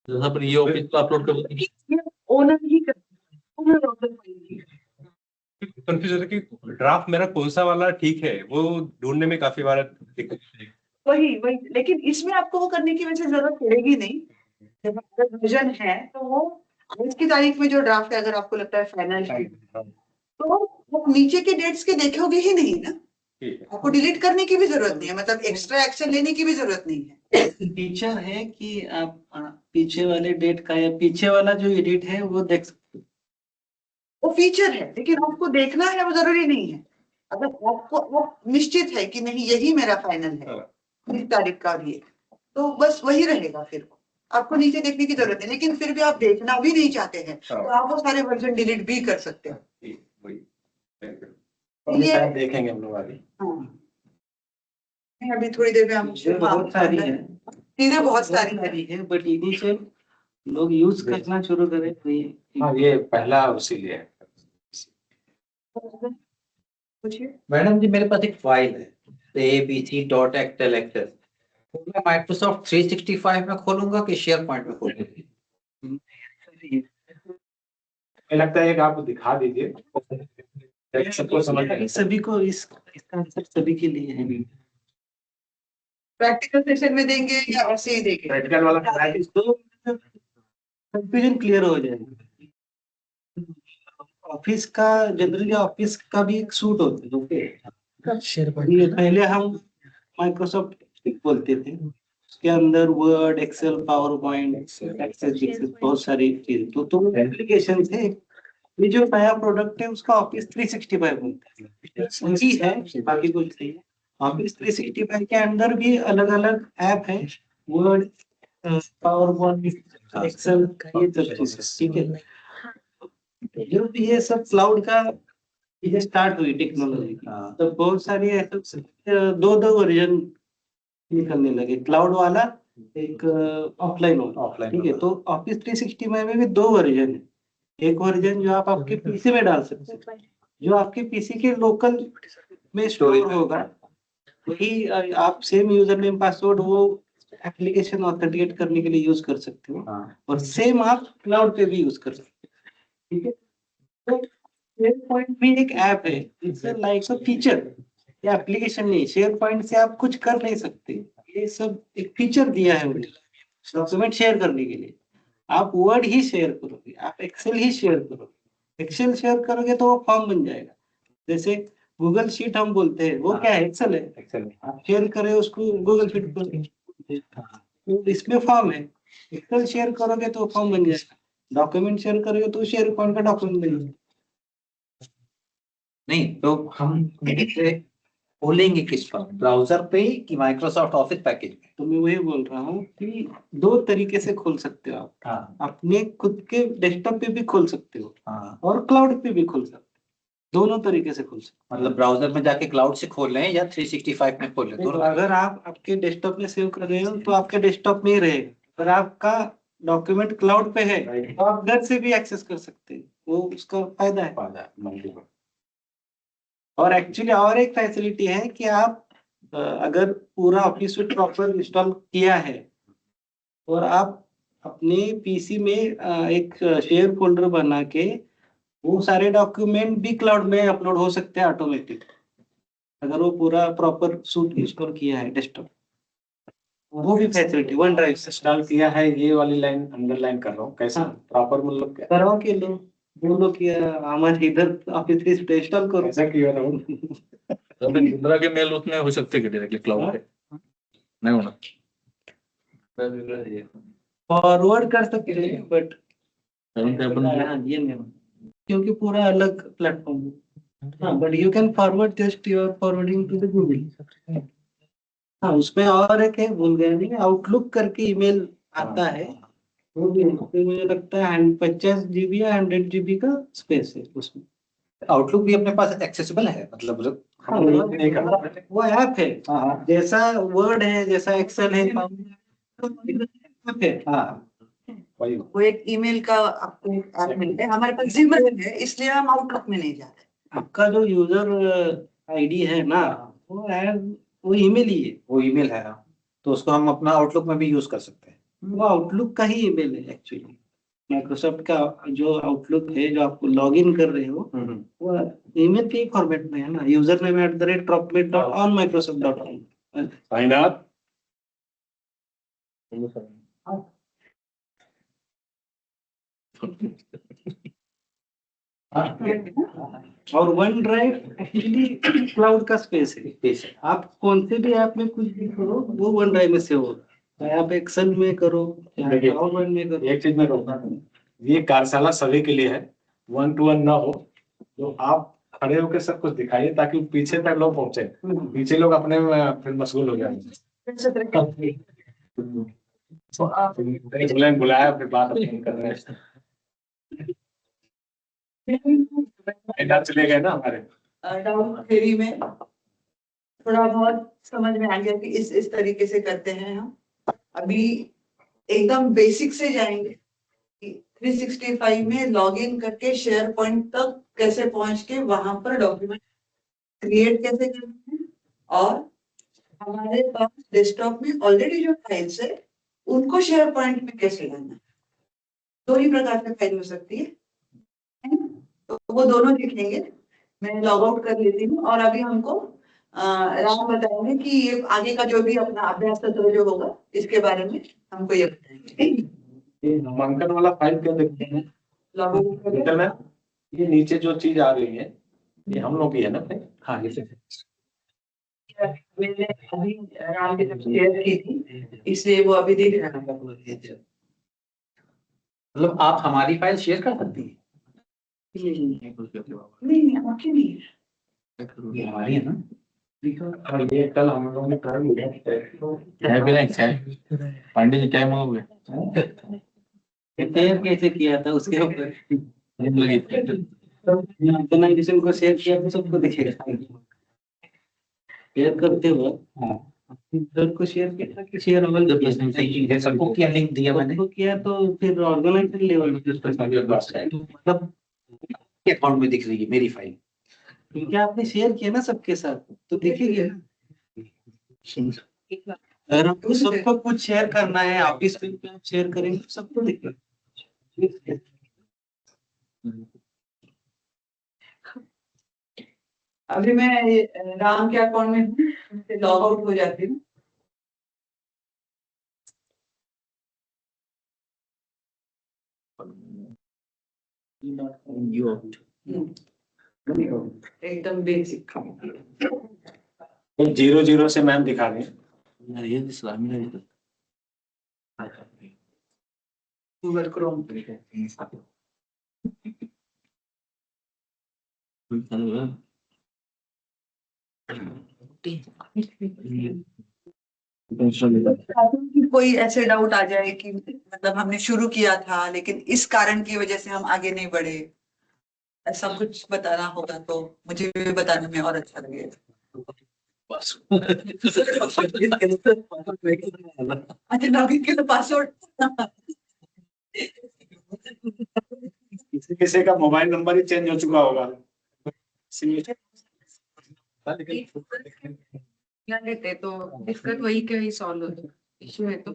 जैसे अपन ये ऑफिस पे अपलोड कर देंगे। ये ओनर ही करता है, owner of the file. Confuse होता है कि ड्राफ्ट मेरा कौन सा वाला ठीक है, वो ढूंढने में काफी बार दिक्कत होती है। वही लेकिन इसमें आपको वो करने की वैसे जरूरत पड़ेगी नहीं। जब आपका विजन है तो वो आज की तारीख में जो ड्राफ्ट है, अगर आपको लगता है फाइनल है, तो वो नीचे के डेट्स के देखोगे ही नहीं ना, ठीक है। आपको डिलीट करने की भी जरूरत नहीं है, मतलब एक्स्ट्रा एक्शन लेने की भी जरूरत नहीं है। फीचर है कि आप पीछे वाले डेट का या पीछे वाला जो एडिट है वो देख सकते हो। वो फीचर है, लेकिन आपको देखना है वो जरूरी नहीं है। अगर आपको वो निश्चित है कि नहीं यही मेरा फाइनल है इस तारीख का भी, तो बस वही रहेगा, फिर आपको नीचे देखने की जरूरत है। लेकिन फिर भी आप देखना भी नहीं चाहते हैं तो आप वो सारे वर्जन डिलीट भी कर सकते हो। ठीक, वही। Thank you. अभी ये- शायद देखेंगे हम लोग आगे। हाँ। अभी थोड़ी देर में हम चीजें बहुत सारी है, चीजें बहुत सारी है। है, बट इनिशियल लोग यूज करना शुरू करें तो ये हाँ, ये पहला उसीलिए है। पूछिए। मैडम जी, मेरे पास एक फाइल है abc.xlxs, तो मैं माइक्रोसॉफ्ट 365 में खोलूंगा कि शेयर पॉइंट में खोलूंगा? मुझे लगता है कि आप दिखा दीजिए, सबको समझ में आए। सभी को इसका आंसर सभी के लिए है। प्रैक्टिकल सेशन में देंगे या ऐसे ही देंगे? प्रैक्टिकल वाला कराया कि तो कंफ्यूजन क्लियर हो जाएगा। ऑफिस का जनरली ऑफिस का भी एक सूट होता है, ओके। ये पहले हम माइक्रोसॉफ्ट बोलते थे, उसके अंदर Word, Excel, PowerPoint, Access बहुत सारी चीज, तो एप्लीकेशन थे। ये जो नया प्रोडक्ट है उसका ऑफिस 365 बोलते हैं, वही है, बाकी कुछ नहीं है। ऑफिस 365 के अंदर भी अलग अलग ऐप है, वर्ड, पावर पॉइंट, एक्सेल, ये सब चीजें, ठीक है। जब ये सब क्लाउड का ये स्टार्ट हुई टेक्नोलॉजी, तो बहुत सारी ऐसे दो वर्जन निकलने लगे, क्लाउड वाला एक ऑफलाइन वाला, ठीक है। तो ऑफिस 365 में भी 2 वर्जन है। एक वर्जन जो आप आपके पीसी में डाल सकते हैं, जो आपके पीसी के लोकल में स्टोर होगा, वही आप सेम यूजर नेम पासवर्ड वो एप्लीकेशन ऑथेंटिकेट करने के लिए यूज कर सकते हो, और सेम आप क्लाउड पे भी यूज कर सकते हो, ठीक है। तो शेयर पॉइंट भी एक ऐप है, इट्स लाइक अ फीचर, ये एप्लीकेशन नहीं। शेयर पॉइंट से आप कुछ कर नहीं सकते, ये सब एक फीचर दिया है उन्होंने डॉक्यूमेंट शेयर करने के लिए। आप वर्ड ही शेयर करोगे, आप एक्सेल ही शेयर करोगे। एक्सेल शेयर करोगे तो वो फॉर्म बन जाएगा, जैसे गूगल शीट हम बोलते हैं, वो क्या है, एक्सेल है। एक्सेल आप शेयर करें उसको गूगल शीट पर, तो इसमें फॉर्म है। एक्सेल शेयर करोगे तो फॉर्म बन जाएगा, डॉक्यूमेंट शेयर करोगे तो शेयर पॉइंट का डॉक्यूमेंट बन जाएगा। नहीं तो हम इसे खोलेंगे किस पर, ब्राउजर पे कि माइक्रोसॉफ्ट ऑफिस पैकेज में? तो मैं वही बोल रहा हूँ कि 2 तरीके से खोल सकते हो आप, हाँ अपने खुद के डेस्कटॉप पे भी खोल सकते हो हाँ, और क्लाउड पे भी खोल सकते हो, दोनों तरीके से खोल सकते मतलब ब्राउजर में जाके क्लाउड से खोल रहे हैं या 365 में खोल रहे हैं, हो। दोनों? अगर आप आपके डेस्कटॉप में सेव कर रहे हो तो आपके डेस्कटॉप में ही रहेगा, अगर आपका डॉक्यूमेंट क्लाउड पे है तो आप घर से भी एक्सेस कर सकते हैं, वो उसका फायदा है। और एक्चुअली और एक फैसिलिटी है कि आप अगर पूरा ऑफिस सूट प्रॉपर इंस्टॉल किया है और आप अपने पीसी में एक शेयर फोल्डर बना के वो सारे डॉक्यूमेंट भी क्लाउड में अपलोड हो सकते हैं ऑटोमेटिक, अगर वो पूरा प्रॉपर सूट इंस्टॉल किया है डेस्कटॉप। वो भी फैसिलिटी वन ड्राइव से इंस्टॉल किया है, ये वाली लाइन अंडरलाइन कर रहा हूँ, कैसे हाँ। प्रॉपर मतलब क्या करवा के लो, बोलो कि हमारे इधर ऑफिस इंस्टॉल करो। कैसा किया रहा हूँ? इंदिरा के मेल उसमें हो सकते हैं डायरेक्टली क्लाउड पे नहीं होना। फॉरवर्ड कर सकते हैं बट अपन ये नहीं, क्योंकि पूरा अलग प्लेटफॉर्म है। हाँ, but you can forward just your forwarding to the Google. हाँ, उसमें और एक है, भूल गए नहीं, आउटलुक करके ईमेल आता है, वो भी उसमें मुझे लगता है 50 GB या 100 GB का स्पेस है उसमें। आउटलुक भी अपने पास एक्सेसिबल है, मतलब हाँ, हम लोग नहीं करना। वो ऐप है, हाँ हाँ जैसा वर्ड है, जैसा एक्सेल है, ऐप है। हाँ, वही वो एक ईमेल का आपको ऐप मिलता है, हमारे पास जीमेल है इसलिए हम आउटलुक में नहीं जा रहे। आपका जो यूजर आईडी है ना, वो ऐप, वो ईमेल ही है, वो ईमेल है, हाँ। तो उसको हम अपना आउटलुक में भी यूज कर सकते हैं। वो आउटलुक का ही ईमेल है एक्चुअली। माइक्रोसॉफ्ट का जो आउटलुक है, जो आपको लॉग इन कर रहे हो, वो ईमेल के ही फॉर्मेट में है ना, user name @droplet.onmicrosoft.com। Sign up. और वन ड्राइव एक्चुअली क्लाउड का स्पेस है। आप कौन से भी ऐप में कुछ भी करो, वो वन ड्राइव में से हो, चाहे आप एक्सेल में करो, चाहे पावर में करो। एक चीज में रोकना, ये कार्यशाला सभी के लिए है, 1 to 1 ना हो, तो आप खड़े होकर सब कुछ दिखाइए ताकि पीछे तक लोग पहुंचे। पीछे लोग अपने में फिर मशगूल हो जाएंगे। बुलाया फिर बात कर रहे हैं, इधर चले गए ना हमारे। डाउट थ्योरी में थोड़ा बहुत समझ में आ गया कि इस तरीके से करते हैं हम। अभी एकदम बेसिक से जाएंगे कि 365 में लॉगिन करके शेयर पॉइंट तक कैसे पहुंच के वहां पर डॉक्यूमेंट क्रिएट कैसे करते हैं, और हमारे पास डेस्कटॉप में ऑलरेडी जो फाइल्स है उनको शेयर पॉइंट में कैसे लाना है। दो ही प्रकार की फाइल हो सकती है ना? तो वो दोनों देखेंगे। मैं लॉग आउट कर लेती हूँ और अभी हमको राम बताएंगे कि ये आगे का जो भी अपना अभ्यास सत्र जो होगा इसके बारे में हमको ये बताएंगे। ये नामांकन वाला फाइल क्यों देखते हैं लॉग आउट कर इंटरनेट? ये नीचे जो चीज आ रही है ये हम लोग की है ना भाई? हाँ, ये मैंने अभी राम के जब शेयर की थी इसलिए वो अभी देख रहा है। मतलब आप हमारी फाइल शेयर कर सकती हैं? नहीं आपकी नहीं है। ये हमारी है ना? और ये कल हम लोगों ने कर लिया। पांडे जी क्या मांगोगे? शेयर कैसे किया था उसके ऊपर ऑर्गेनाइजेशन को शेयर किया तो सबको दिखेगा। शेयर करते हो, यूजर को शेयर किया कि शेयर ऑल सबको क्या लिंक दिया मैंने? सबको किया, तो फिर ऑर्गेनाइजेशन लेवल मतलब अकाउंट में दिख रही है मेरी फाइल, क्योंकि आपने शेयर किया ना सबके साथ, तो दिखेगी ना। अगर आपको सबको कुछ शेयर करना है, ऑफिस में आप शेयर करेंगे तो सबको दिखेगा। अभी मैं राम के अकाउंट में हूँ, लॉग आउट हो जाती हूँ। एकदम बेसिक। 0 से मैम दिखा दें। ये इस्लामी नहीं गूगल क्रोम कोई ऐसे डाउट आ जाए कि मतलब हमने शुरू किया था लेकिन इस कारण की वजह से हम आगे नहीं बढ़े, ऐसा कुछ बताना होगा तो मुझे भी बताने में और अच्छा लगेगा। अच्छा, लॉगिन के लिए पासवर्ड किसी किसी का मोबाइल नंबर ही चेंज हो चुका होगा। या लेते तो दिक्कत वही के वही सॉल्व हो, इश्यू है तो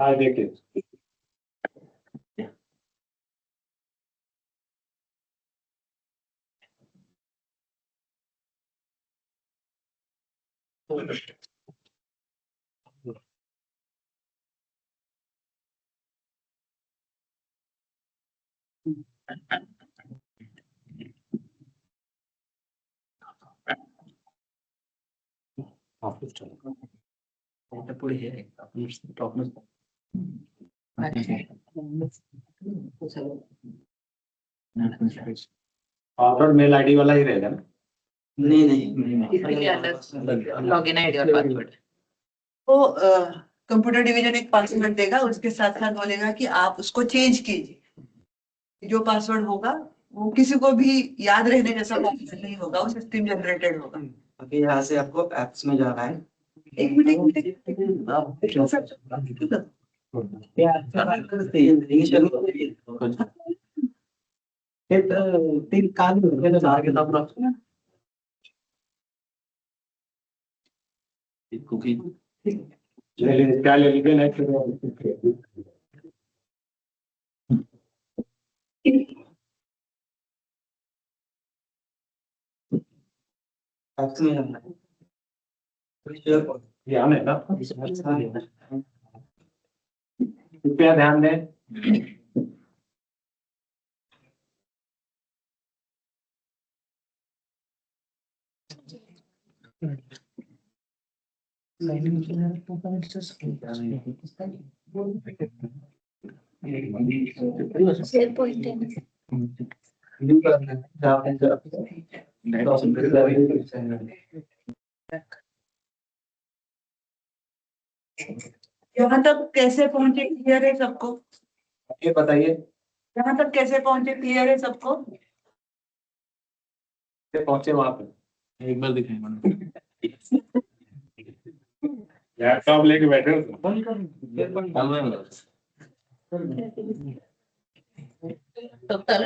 हाँ, देखिए पुढे हे टॉप फॉरवर्ड मेल आईडी वाला ही रहेगा ना? नहीं लॉग इन आईडी और पासवर्ड। वो कंप्यूटर डिवीजन एक पासवर्ड देगा, उसके साथ साथ बोलेगा कि आप उसको चेंज कीजिए। जो पासवर्ड होगा वो किसी को भी याद रहने जैसा पासवर्ड नहीं होगा, वो सिस्टम जनरेटेड होगा। अभी यहाँ से आपको एप्स में जाना है। एक मिनट तीन काल क्या लेलिगन है फिर एप्स में जाना है। ध्यान है ना? कृपया ध्यान दें। यहाँ तक कैसे पहुंचे क्लियर है सबको? ये बताइए यहाँ तक कैसे पहुंचे क्लियर है सबको? पहुंचे वहां पे एक बार दिखाएं मैडम। लैपटॉप लेके बैठे हो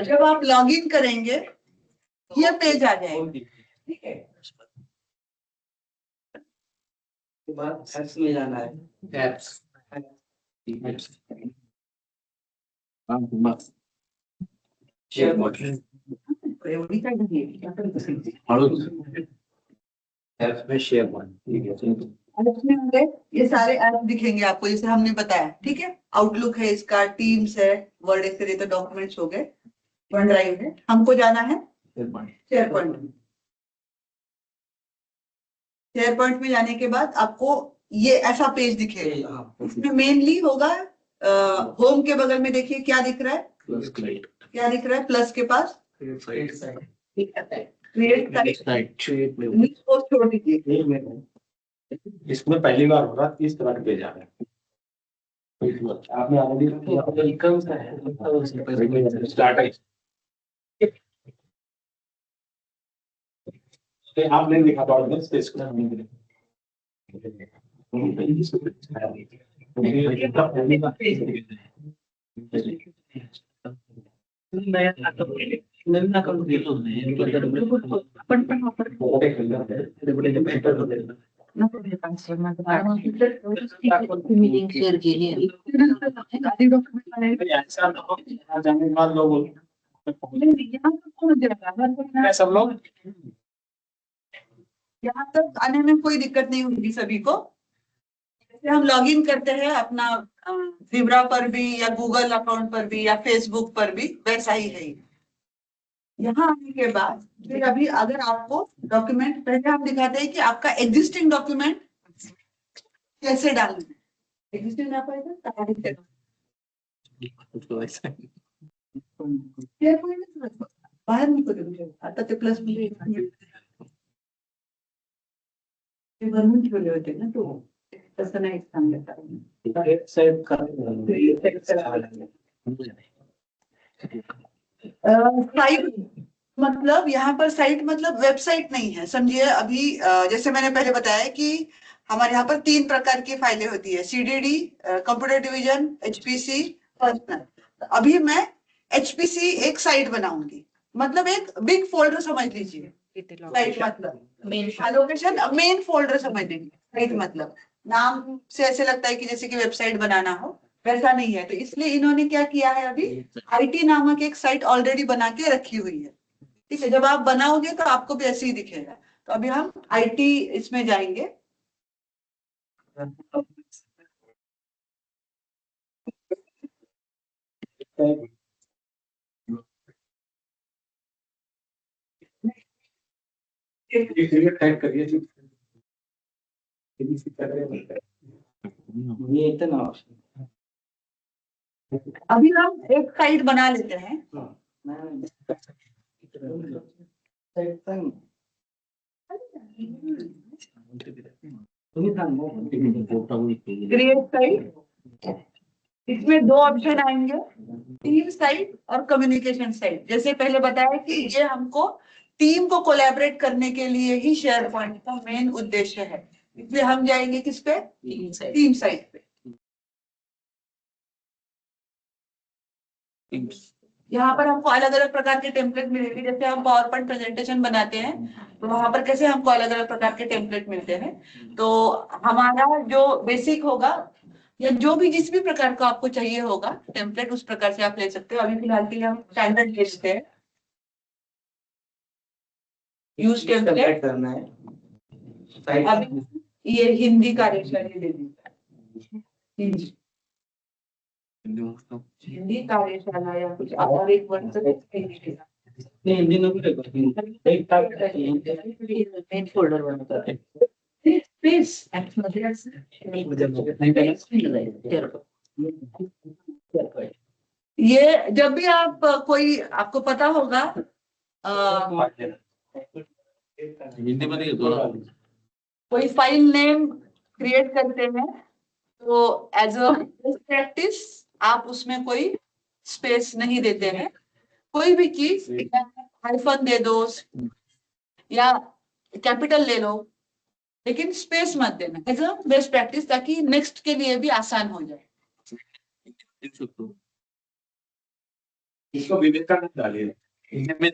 जब आप लॉग इन करेंगे ये पेज आ जाएगा, ठीक है? के बाद एप्स में जाना है। एप्स शेयर बटन एप्स में शेयर बटन, ठीक है। ऐप्स में होंगे ये सारे ऐप दिखेंगे आपको, जैसे हमने बताया, ठीक है? आउटलुक है, इसका टीम्स है, वर्ड एक्सेल, तो डॉक्यूमेंट्स हो गए, वन ड्राइव है। हमको जाना है शेयर पॉइंट में। शेयर पॉइंट में जाने के बाद आपको ये ऐसा पेज दिखेगा। इसमें मेनली होगा होम के बगल में देखिए क्या दिख रहा है, क्या दिख रहा है प्लस के पास? क्रिएट साइट को छोड़ दीजिए। इसमें पहली बार हो रहा इस तरह का पेज आ रहा है। आपने ऑलरेडी स्टार्ट है, आप नहीं दिखा पाओगे स्पेस को। नवीन अकाउंट घेतो मीटिंग शेअर केली आहे। जाने के बाद लोग सब लोग यहाँ तक आने में कोई दिक्कत नहीं होगी सभी को। जैसे हम लॉगिन करते हैं अपना जिब्रा पर भी या गूगल अकाउंट पर भी या फेसबुक पर भी, वैसा ही है। यहाँ आने के बाद फिर अभी अगर आपको डॉक्यूमेंट, पहले हम दिखाते हैं कि आपका एग्जिस्टिंग डॉक्यूमेंट कैसे डालना है। एग्जिस्टिंग ना पाएगा बाहेर नको आता ते प्लस भरून ठेवले होते ना, तो तसं नाही सांगत। साइट मतलब यहाँ पर साइट मतलब वेबसाइट नहीं है, समझिए। अभी जैसे मैंने पहले बताया कि हमारे यहाँ पर 3 प्रकार की फाइलें होती है, CDD, computer division, HPC, personal. अभी मैं एचपीसी एक साइट बनाऊंगी, मतलब एक बिग फोल्डर समझ लीजिए। साइट मतलब मेन लोकेशन, मेन फोल्डर समझ लीजिए। साइट मतलब नाम से ऐसे लगता है कि जैसे कि वेबसाइट बनाना हो, वैसा नहीं है। तो इसलिए इन्होंने क्या किया है, अभी आईटी नामक एक साइट ऑलरेडी बना के रखी हुई है, ठीक है? जब आप बनाओगे तो आपको भी ऐसे ही दिखेगा। तो अभी हम आईटी इसमें जाएंगे, टाइप करिए जी। ये एक ना ऑप्शन। अभी हम एक साइड बना लेते हैं। क्रिएट साइड, इसमें दो ऑप्शन आएंगे, टीम साइड और कम्युनिकेशन साइड। जैसे पहले बताया कि ये हमको टीम को कोलैबोरेट करने के लिए ही शेयर पॉइंट का मेन उद्देश्य है, इसलिए हम जाएंगे किस पे, टीम साइड पे। यहाँ पर हमको अलग अलग प्रकार के टेम्पलेट मिलेंगे। जैसे हम पावर पॉइंट प्रेजेंटेशन बनाते हैं तो वहां पर कैसे हमको अलग अलग प्रकार के टेम्पलेट मिलते हैं। तो हमारा जो बेसिक होगा या जो भी जिस भी प्रकार का आपको चाहिए होगा टेम्पलेट, उस प्रकार से आप ले सकते हो। अभी फिलहाल के लिए हम स्टैंडर्ड ले लेते हैं, यूज टेम्पलेट करना है। अभी ये हिंदी कार्यशाला ले दीजिए, हिंदी कार्यशाला या कुछ और एक वर्ड तो नहीं, हिंदी में भी मेन फोल्डर बनाता है। ये जब भी आप कोई, आपको पता होगा हिंदी में नहीं होता। कोई फाइल नेम क्रिएट करते हैं तो एज अ प्रैक्टिस आप उसमें कोई स्पेस नहीं देते हैं। कोई भी चीज हाइफन दे दो या कैपिटल ले लो, लेकिन स्पेस मत देना एज अ बेस्ट प्रैक्टिस, ताकि नेक्स्ट के लिए भी आसान हो जाए। इसको विवेकानंद डालिए, हिंदी में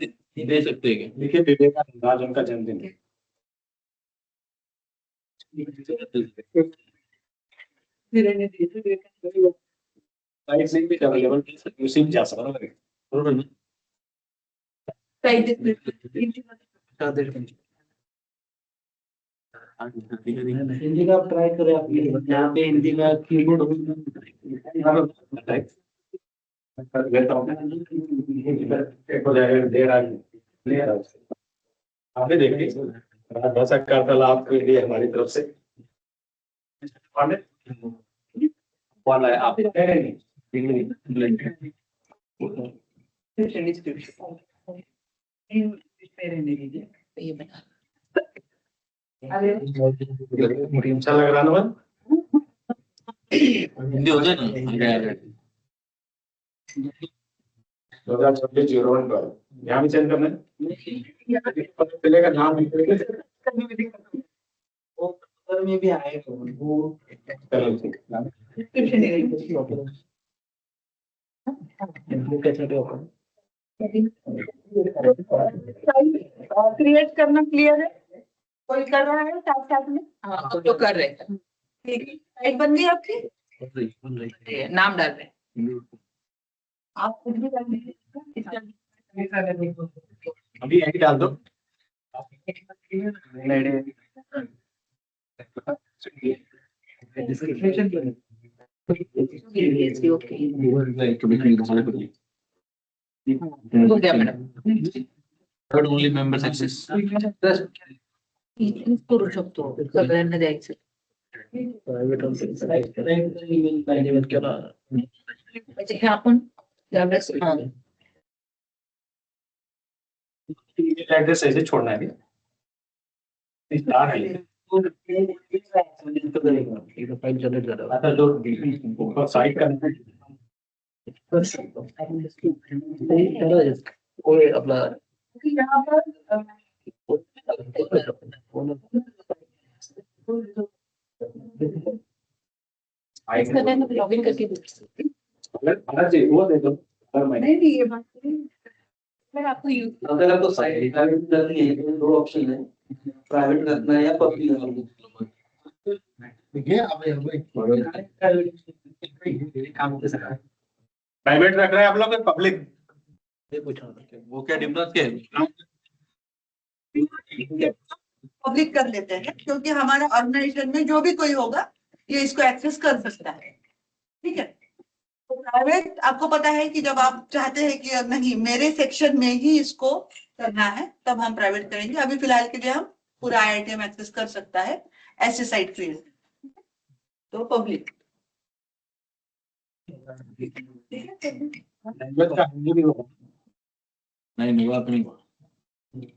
दे सकते हैं क्या? देखिए विवेकानंद आज उनका जन्मदिन है। साइट लिंक भी अवेलेबल है, उसी में जा सकते हैं। हिंदी का आप ट्राई करें। आप यहाँ पे हिंदी का कीबोर्ड आपने देखी राजभाषा वार्तालाप के लिए हमारी तरफ से वाला है आप ये बना अच्छा लग रहा ना? हिंदी हो जाए ना। 2026-01 यहाँ भी चेंज करना है, चलेगा नाम में भी आएगा वो। क्रिएट करना क्लियर है? कोई कर रहा है साथ साथ में? हाँ तो कर रहे हैं। ठीक है, साइट बन गई आपकी, नाम डाल रहे हैं। आप कुछ भी कर लीजिए। अभी यही डाल दो। हो गया madam. Third only member success. करू शकतो सगळ्यांना द्यायचं। म्हणजे हे आपण त्यावेळेस एड्रेस ऐसे छोड़ना है जो ऊपर साइड का आपला यहाँ पर लॉगिन करके वो दे दो हर महीने। नहीं ये बात मैं आपको यूज अगर आपको साइट प्राइवेट करनी है तो दो ऑप्शन है, प्राइवेट करना है या पब्लिक करना है। प्राइवेट रख रहे हैं आप लोग, पब्लिक वो क्या डिफरेंस क्या है? पब्लिक कर लेते हैं, क्योंकि हमारा ऑर्गेनाइजेशन में जो भी कोई होगा ये इसको एक्सेस कर सकता है। ठीक है, तो प्राइवेट आपको पता है कि जब आप चाहते हैं कि नहीं मेरे सेक्शन में ही इसको करना है तब हम प्राइवेट करेंगे। अभी फिलहाल के लिए हम पूरा IITM एक्सेस कर सकता है ऐसे साइट क्रिएट। तो पब्लिक लैंग्वेज का हिंदी भी होगा। नहीं बात नहीं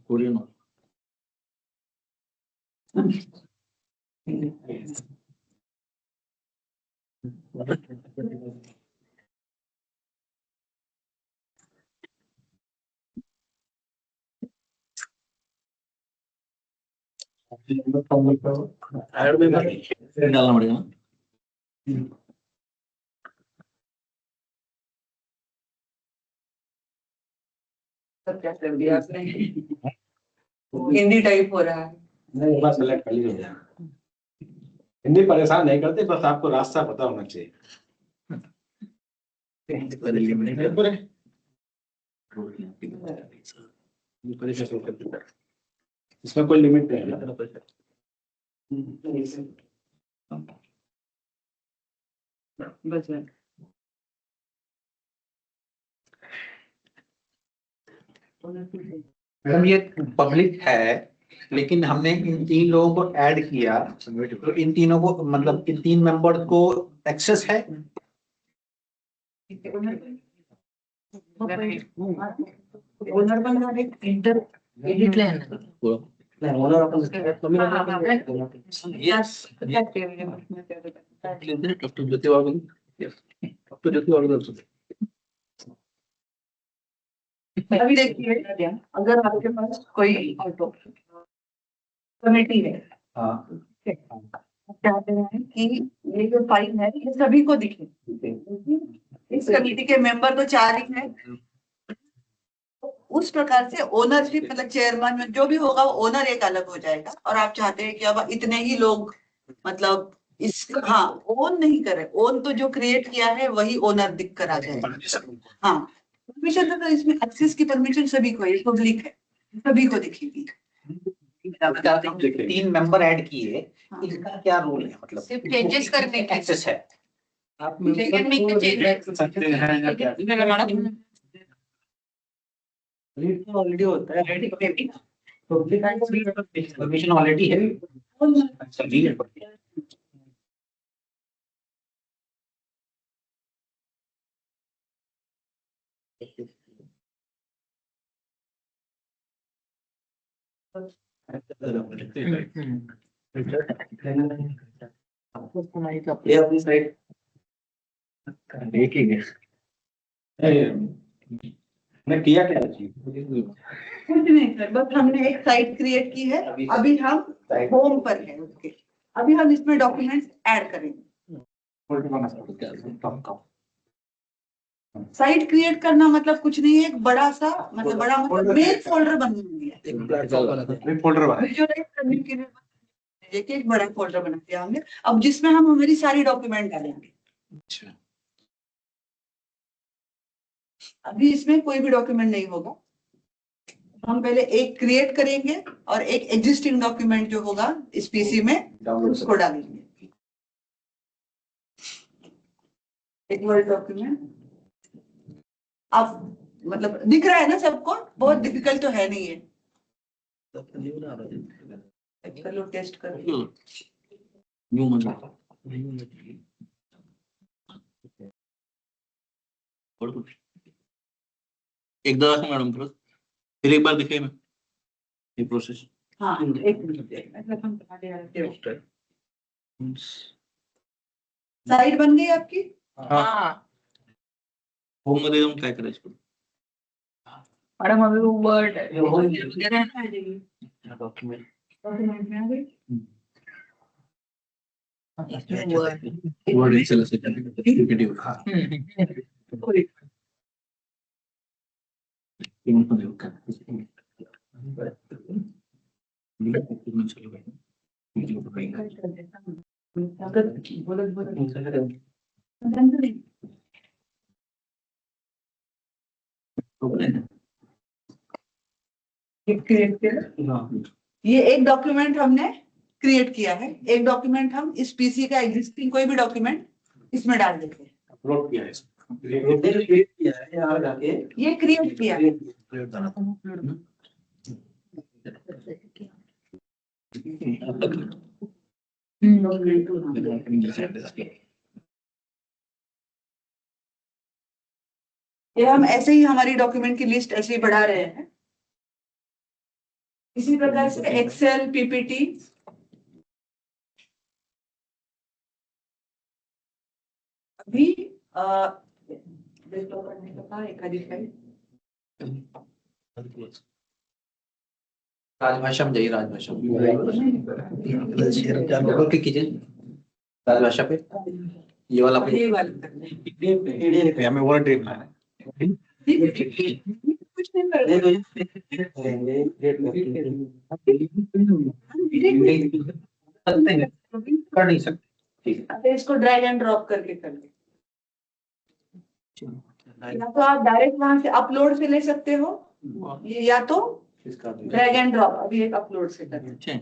कोरियन ऐड में डालना पड़ेगा ना। सब क्या कर दिया आपने? हिंदी टाइप हो रहा है। नहीं बस सेलेक्ट कर लीजिए। हिंदी परेशान नहीं करते, बस आपको रास्ता पता होना चाहिए। इसमें कोई लिमिट नहीं है। बस है। मैडम ये पब्लिक है, लेकिन हमने इन 3 लोगों को ऐड किया, तो इन तीनों को मतलब इन 3 मेंबर को एक्सेस है। ओनर बन रहा है, इंटर एडिट लेना यस अभी देखिए अगर आपके पास कोई कमेटी है, हाँ चाहते हैं कि ये जो फाइल है ये सभी को दिखे। इस कमेटी के मेंबर तो 4 ही हैं। उस प्रकार से ओनरशिप मतलब चेयरमैन जो भी होगा वो ओनर एक अलग हो जाएगा। और आप चाहते हैं कि अब इतने ही लोग मतलब इस हाँ ओन नहीं करे, ओन तो जो क्रिएट किया है वही ओनर दिख कर आ जाएगा। हाँ परमिशन तो इसमें एक्सेस की परमिशन सभी को है, पब्लिक है, सभी को दिखेगी। 3 मेंबर ऐड किए, इनका क्या रोल है? मतलब सिर्फ चेंजेस करने के एक्सेस है। आप सकते हैं या क्या? ऑलरेडी होता है। परमिशन ऑलरेडी है। अच्छा जी ये अपनी साइड मैं किया क्या चीज? कुछ नहीं सर, बस हमने एक साइट क्रिएट की है। अभी हम होम पर हैं उसके। अभी हम इसमें डॉक्यूमेंट्स ऐड करेंगे। साइट क्रिएट करना मतलब कुछ नहीं है, एक बड़ा सा मतलब बड़ा मतलब मेन फोल्डर बनने हुई है। एक प्लेटफॉर्म बनाते हैं। फोल्डर बना। विजुअलाइज करने के लिए एक बड़ा फोल्डर बना दिया हमने। अब जिसमें हम हमारी सारी डॉक्यूमेंट डालेंगे। अभी इसमें कोई भी डॉक्यूमेंट नहीं होगा। हम पहले एक क्रिएट करेंगे और एक एग्जिस्टिंग डॉक्यूमेंट जो होगा इस पीसी में उसको डालेंगे। एक वर्ड डॉक्यूमेंट अब मतलब दिख रहा है ना सबको, बहुत डिफिकल्ट तो है नहीं है। चलो टेस्ट कर एक दो मैडम फिर एक बार दिखाई मैं ये प्रोसेस। हाँ एक मिनट मतलब हम साइट बन गई आपकी। हाँ होम मध्ये जाऊन काय करायचं पुढे? मैडम अभी वो वर्ड डॉक्युमेंट डॉक्यूमेंट में आ गई। वर्ड एक्सेल असेल पीपीटी ये एक डॉक्यूमेंट हमने क्रिएट किया है। एक डॉक्यूमेंट हम इस पीसी का एग्जिस्टिंग कोई भी डॉक्यूमेंट इसमें डाल देते हैं। अपलोड किया है इसको। क्रिएट किया है यहाँ जाके ये क्रिएट किया है। ये हम ऐसे ही हमारी डॉक्यूमेंट की लिस्ट ऐसे ही बढ़ा रहे हैं। इसी प्रकार से एक्सेल, पीपीटी, अभी डिस्प्ले करने का था एक आधी फाइल। राजभाषा में जाइए, राजभाषा शेयर क्या कीजिए राजभाषा पे, ये वाला पे, ये वाला करना है। हमें वर्ड देखना है। कुछ नहीं कर रहे। कर नहीं सकते, ठीक है। अब इसको ड्रैग एंड ड्रॉप करके कर ले। या तो आप डायरेक्ट वहां से अपलोड से ले सकते हो, या तो ड्रैग एंड ड्रॉप। अभी एक अपलोड से कर। अच्छा,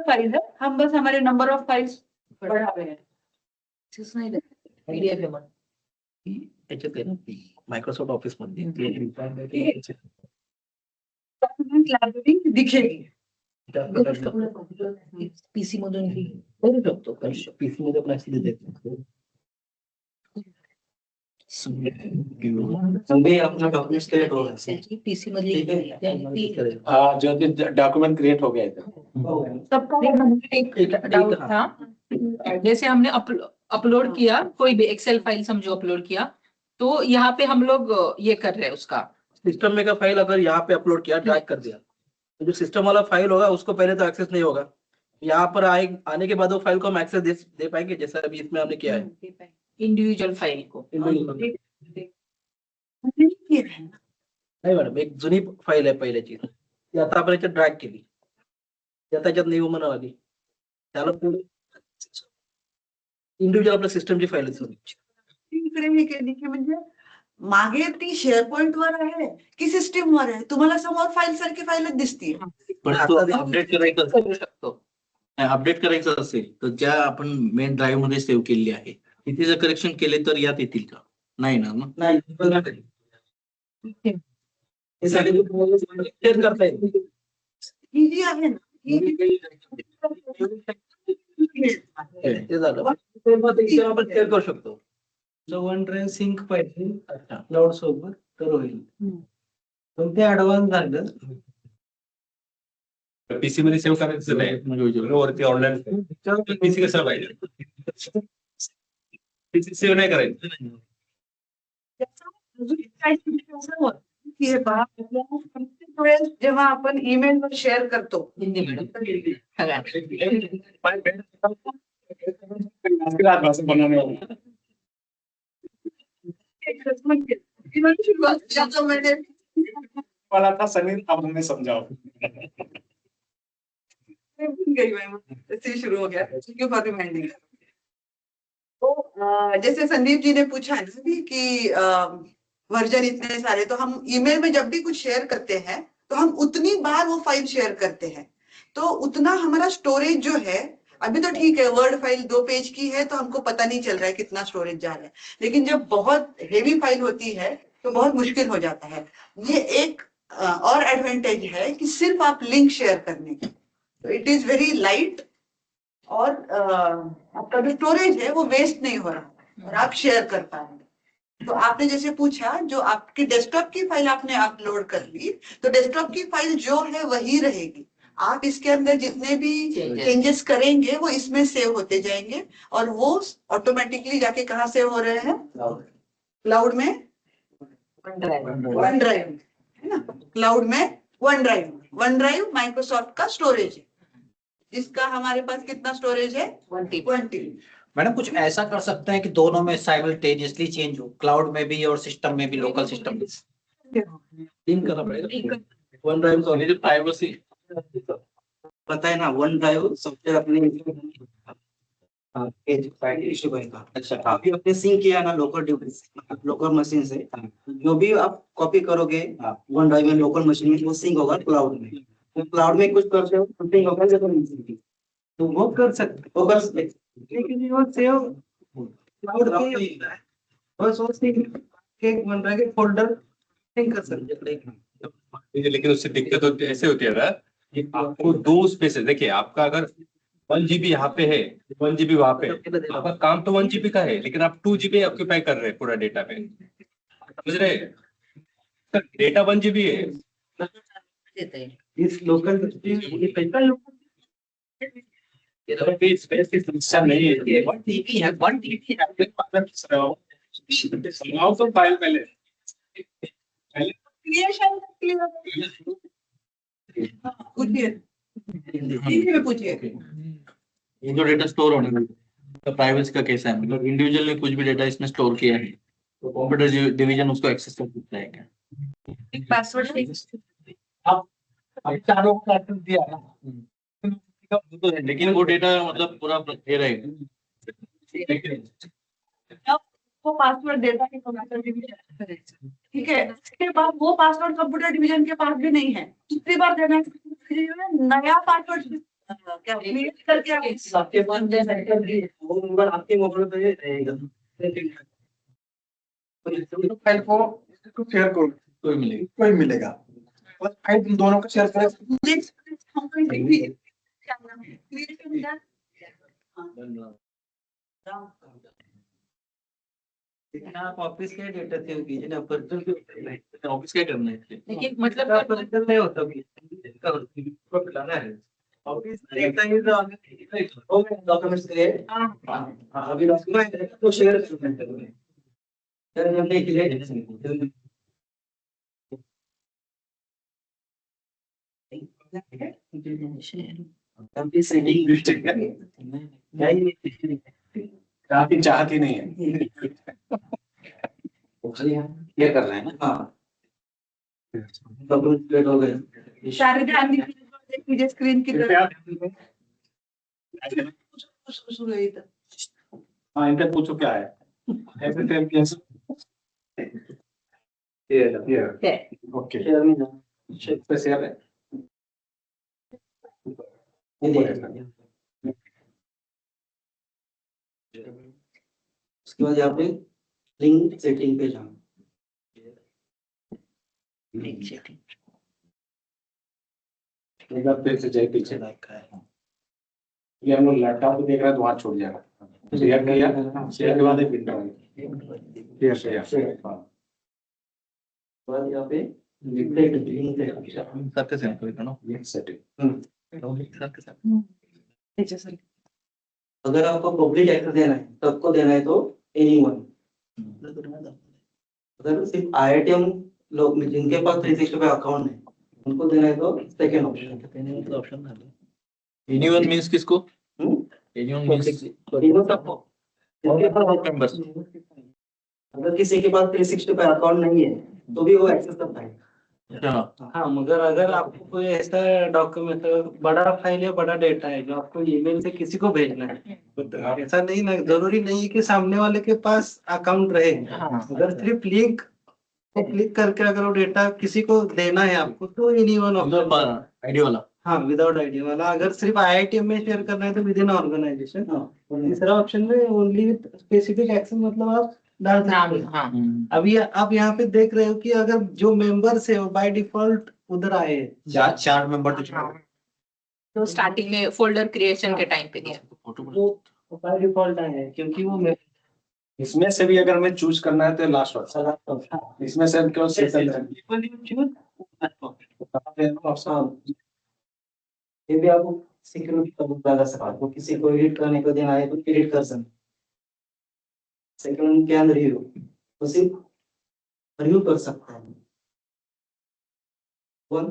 फाइल है, हम बस हमारे नंबर ऑफ फाइल्स बढ़ा रहे हैं। मायक्रोसॉफ्ट ऑफिस मध्ये डॉक्युमेंट लायब्ररी दिखेगी। पीसी मधून करू शकतो, पीसी मध्ये पण ऍक्सेस देतो. अपना डॉक्यूमेंट्स क्रिएट हो रहा है पीसी मधली जो डॉक्यूमेंट क्रिएट हो गया है। सबका एक डाउट था, जैसे हमने अपलोड किया कोई भी एक्सेल फाइल समझो अपलोड किया, तो यहाँ पे हम लोग ये कर रहे हैं उसका सिस्टम में का फाइल अगर यहाँ पे अपलोड किया, ड्रैग कर दिया, तो जो सिस्टम वाला फाइल होगा उसको पहले तो एक्सेस नहीं होगा। यहाँ पर आने के बाद वो फाइल को हम एक्सेस दे पाएंगे, जैसा अभी इसमें हमने किया है इंडिविजुअल फाइल को। नाही मॅडम, एक जुनी फाईल आहे पहिल्याची, ती आता आपण याच्यात ड्रॅग केली, ती आता याच्यात नाही म्हणा आली, त्याला पुढे इंडिव्हिज्युअल आपल्या सिस्टमची फाईल आहे जुनी. इकडे हे केली की म्हणजे मागे ती शेअर पॉइंट वर आहे की सिस्टीम वर आहे, तुम्हाला समोर फाईल सारखी फाईलच दिसतीये. पण तो अपडेट करायचं करू शकतो. अपडेट करायचं असेल तर ज्या आपण मेन ड्राईव्ह मध्ये सेव्ह केलेली आहे तिथे जर करेक्शन केले तर यात येतील का? नाही ना मग. नाही शेअर करता येईल. इजी आहे ना. ते झालं, आपण शेअर करू शकतो. वन ड्राईव्ह सिंक पाहिजे क्लाउड सोबत तर होईल, पण ते ऍडव्हान्स झालं. पीसी मध्ये सेव्ह करायचं नाही, वरती ऑनलाईन पीसी कसं पाहिजे, पीसी सेव्ह नाही करायचं. हे पहा, प्रत्येक वेळेस जेव्हा आपण ईमेल वर शेअर करतो, बनाने वाला वाला था समीर, अब हमें समझाओ। गई मैं, ऐसे शुरू हो गया। क्यों फॉर रिमाइंडिंग। तो जैसे संदीप जी ने पूछा ना अभी कि वर्जन इतने सारे, तो हम ईमेल में जब भी कुछ शेयर करते हैं तो हम उतनी बार वो फाइल शेयर करते हैं, तो उतना हमारा स्टोरेज जो है, अभी तो ठीक है वर्ड फाइल 2 पेज की है तो हमको पता नहीं चल रहा है कितना स्टोरेज जा रहा है, लेकिन जब बहुत हेवी फाइल होती है तो बहुत मुश्किल हो जाता है। ये एक और एडवांटेज है कि सिर्फ आप लिंक शेयर करने की, तो इट इज वेरी लाइट, और आपका जो स्टोरेज है वो वेस्ट नहीं हो रहा और आप शेयर कर पाएंगे। तो आपने जैसे पूछा, जो आपकी डेस्कटॉप की फाइल आपने अपलोड कर ली, तो डेस्कटॉप की फाइल जो है वही रहेगी, आप इसके अंदर जितने भी चेंजेस करेंगे वो इसमें सेव होते जाएंगे, और वो ऑटोमेटिकली जाके कहाँ सेव हो रहे हैं? क्लाउड में, वन ड्राइव है ना, क्लाउड में वन ड्राइव माइक्रोसॉफ्ट का स्टोरेज है, जिसका हमारे पास कितना स्टोरेज है? 1 TB। मैडम कुछ ऐसा कर सकते हैं कि दोनों में साइमल्टेनियसली चेंज हो, क्लाउड में भी और सिस्टम में भी, लोकल सिस्टम में। लिंक करना पड़ेगा वन ड्राइव को, जो प्राइवेसी पता है ना, वन ड्राइव सबसे अपने इश्यू करेगा। अच्छा, अभी आपने सिंक किया ना लोकल डिवाइस लोकल मशीन से, जो भी आप कॉपी करोगे वन ड्राइव में लोकल मशीन में वो सिंक होगा क्लाउड में। तो क्लाउड में कुछ करते हो तो सिंक होगा लोकल मशीन की, तो वो कर सकते वो कर सकते लेकिन वो सेव क्लाउड पे बस वो सिंक के वन ड्राइव के फोल्डर सिंक कर सकते। लेकिन उससे दिक्कत होती ऐसे होती है ना कि आपको दो स्पेसेस, देखिए आपका अगर 1 GB यहाँ पे है, 1 GB वहां पे है, आपका काम तो 1 GB का है, लेकिन आप 2 GB ऑक्यूपाई कर रहे हैं पूरा डेटा पे, समझ रहे हैं? डेटा 1 GB है, इस लोकल स्पेस की समस्या नहीं है। 1 TB है, 1 TB है, सुनाओ तो फाइल पहले क्रिएशन पूछिए, हिंदी में पूछिए। ये जो डेटा स्टोर होने का प्राइवेसी का केस है, मतलब इंडिविजुअल ने कुछ भी डेटा इसमें स्टोर किया है तो कंप्यूटर डिवीजन उसको एक्सेस कर सकता है क्या? एक पासवर्ड आप चारों को एक्सेस दिया ना, लेकिन वो डेटा मतलब पूरा ये रहेगा। वो पासवर्ड डेटा के कंप्यूटर डिवीजन, ठीक है। उसके बाद वो पासवर्ड कंप्यूटर डिवीजन के पास भी नहीं है, दूसरी बार देना है नया पासवर्ड क्या क्रिएट करके आपके पास वो नंबर आपके मोबाइल पे रहेगा। फाइल को शेयर करो, कोई मिलेगा और फाइल तुम दोनों को शेयर करें। आप ऑफिस के डेटा सेव कीजिए ना, पर्सनल ऑफिस क्या करना है इसलिए? लेकिन मतलब पर्सनल नहीं होता इसको खिलाना है। ऑफिस डेटा यूज हो गया डॉक्यूमेंट्स क्रिएट। हां अभी डॉक्यूमेंट तो शेयर करने के लिए आपकी चाहत ही नहीं है, ये कर रहे हैं ना। हाँ डॉक्यूमेंट क्रिएट हो गए। सारे ध्यान दीजिए स्क्रीन की तरफ। शुरू हुई तो हाँ इनका पूछो क्या है, ऐसे टाइप कैसे ओके शेयर में ना शेयर पे शेयर है। उसके बाद यहाँ पे लिंक सेटिंग पे जाना। लिंक सेटिंग एक बार फिर से जाए पीछे, ये हम लोग लैपटॉप पे देख रहे हैं तो वहाँ छूट जाएगा। शेयर किया, शेयर के बाद एक विंडो आई, शेयर बाद यहाँ पे सर के सेंड करेगा ना लिंक सेटिंग। सर के साथ अगर आपको पब्लिक एक्सेस देना है सबको देना है तो एनीवन। अगर सिर्फ IITM लोग जिनके पास 365 अकाउंट है उनको देना है तो सेकंड ऑप्शन ऑप्शन है। एनीवन मींस किसको? एनीवन मींस सबको जिनके पास मेंबर्स। अगर किसी के पास 365 अकाउंट नहीं है तो भी वो एक्सेस कर पाएगा। हाँ मगर अगर आपको कोई ऐसा डॉक्यूमेंट बड़ा फाइल या बड़ा डेटा है जो आपको ईमेल से किसी को भेजना है, तो ऐसा नहीं ना जरूरी नहीं है कि सामने वाले के पास अकाउंट रहे। अगर सिर्फ लिंक को क्लिक करके अगर वो डेटा किसी को देना है आपको तो एनीवन ऑप्शन आईडी वाला। हाँ विदाउट आईडी वाला। अगर सिर्फ IITM में शेयर करना है तो विद इन ऑर्गेनाइजेशन। तीसरा ऑप्शन में ओनली विद स्पेसिफिक एक्शन मतलब आप डाल सकते हैं। हाँ अभी आप यहाँ पे देख रहे हो कि अगर जो मेंबर्स है वो बाय डिफॉल्ट उधर आए चार मेंबर तो स्टार्टिंग में फोल्डर क्रिएशन के टाइम पे दिया वो बाय डिफॉल्ट आए हैं क्योंकि वो इसमें से भी अगर मैं चूज करना है तो लास्ट ऑप्शन, इसमें से क्यों ये भी आपको सिक्योरिटी का लगा सकता है। किसी को एडिट करने को देना है तो एडिट कर सकते। सेकंड क्या रिव्यू तो सिर्फ रिव्यू कर सकता है। वन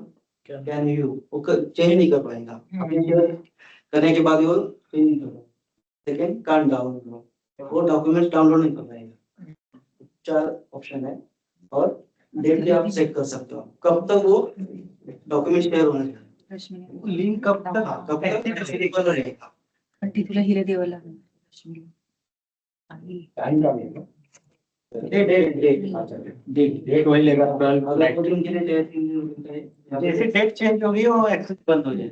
क्या रिव्यू वो चेंज नहीं कर पाएगा करने के बाद वो चेंज नहीं कर पाएगा। सेकंड कांट डाउनलोड वो डॉक्यूमेंट डाउनलोड नहीं कर पाएगा। 4 ऑप्शन है और डेट भी आप सेट कर सकते हो कब तक वो डॉक्यूमेंट शेयर होना चाहिए। लिंक कब तक अवेलेबल रहेगा। तुला हिरे देवाला टाइम का भी है ना? डेट डेट वही लेगा 12 अगर वो दिन के लिए जैसे डेट चेंज होगी वो एक्सेस बंद हो जाए।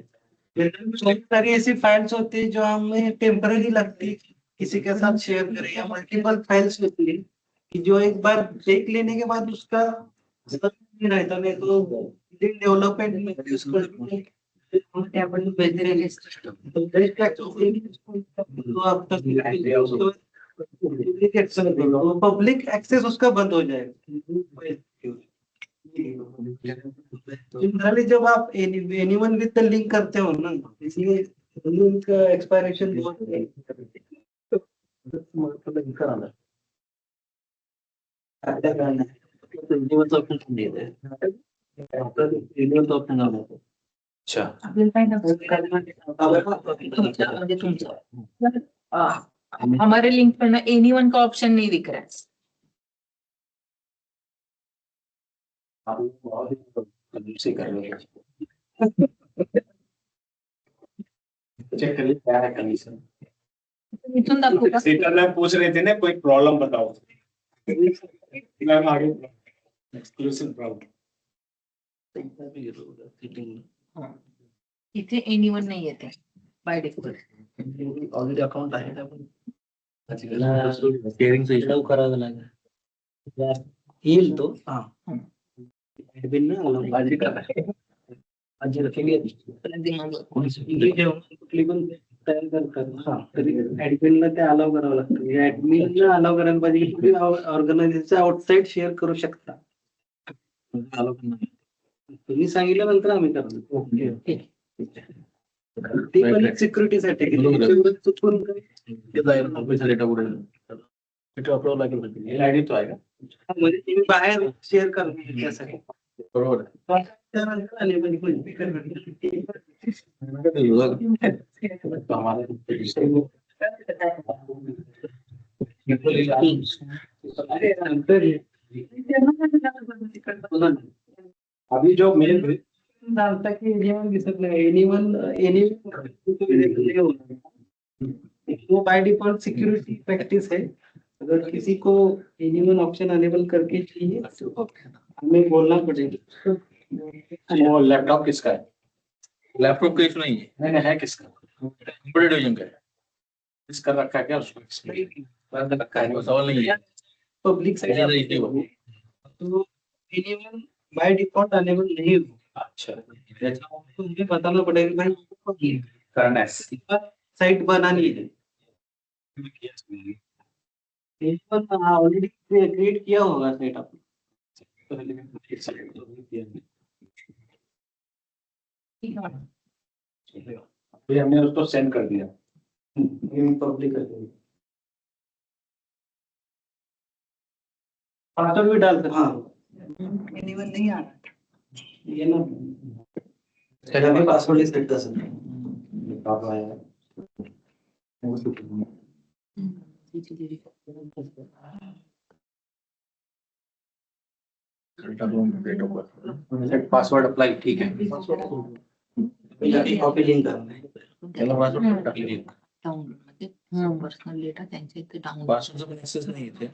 बहुत सारी ऐसी फाइल्स होती है जो हमें टेम्पररी लगती है किसी के साथ शेयर करें, या मल्टीपल फाइल्स होती है कि जो एक बार देख लेने के बाद उसका नहीं रहता, नहीं तो डेवलपमेंट में उसको भेजते रहेंगे तो बेस्ट प्रैक्टिस तो आपका पब्लिक एक्सेस उसका बंद हो जाएगा। जनरली जब आप एनीवन विद द लिंक करते हो ना, इसलिए लिंक का एक्सपायरेशन बहुत अच्छा म्हणजे तुमचं हमारे लिंक पर ना एनीवन का ऑप्शन नहीं दिख रहा है। से कर लेंगे चेक कर लीजिए क्या है कंडीशन। इथून दाखवू का? सीटर में पूछ रहे थे ना कोई प्रॉब्लम बताओ मैम आगे एक्सक्लूसिव प्रॉब्लम इथे एनीवन नाही येते बाय डिफॉल्ट। ऑलरेडी अकाउंट आहे ना पण शेअरिंगचा इश्यू करावा लागेल येईल तो ऍडमिन ना माझी का आजी रखेंगे कुठली पण तयार करतात तरी ऍडमिनला ते अलाव करावं लागतं, ऍडमिनला अलाव करायला पाहिजे की तुम्ही ऑर्गनायझेशन आउटसाइड शेअर करू शकता, तुम्ही सांगितल्यानंतर आम्ही करतो। ओके ते पण सिक्युरिटीसाठी चुकून डेटा कुठे अप्रूव्ह लागेल मेल आयडी तो आहे का म्हणजे तुम्ही बाहेर शेअर करणार त्यासाठी बरोबर अभी जो मेल डालता की एनीवन दिसत नाही, एनीवन वो बाय डिफॉल्ट सिक्योरिटी प्रैक्टिस है। अगर किसी को एनीवन ऑप्शन अनेबल करके चाहिए हमें बोलना पड़ेगा। वो लैपटॉप किसका है? लैपटॉप का इशू नहीं है, नहीं है किसका? कंप्यूटर डिवीजन का है, किसका रखा है क्या उसको रखा है सवाल नहीं है पब्लिक साइड तो एनीवन बाय डिफॉल्ट अनेबल नहीं होगा। अच्छा तो मुझे बताना पड़ेगा भाई करना है साइट बनानी है, ऑलरेडी क्रिएट किया होगा साइट आपने। फिर हमने उसको सेंड कर दिया पब्लिक कर दिया, पासवर्ड भी डाल सकते हैं। एनीवन नहीं आ रहा ये ना पहले पासवर्ड ही सेट कर सकते हैं। पासवर्ड अप्लाई ठीक है कॉपी लिंक करना है त्याला पासवर्ड टाकली लिंक डाउनलोड म्हणजे पर्सनल डेटा त्यांच्या इथे डाउनलोड पासवर्डचा पण ऍक्सेस नाही इथे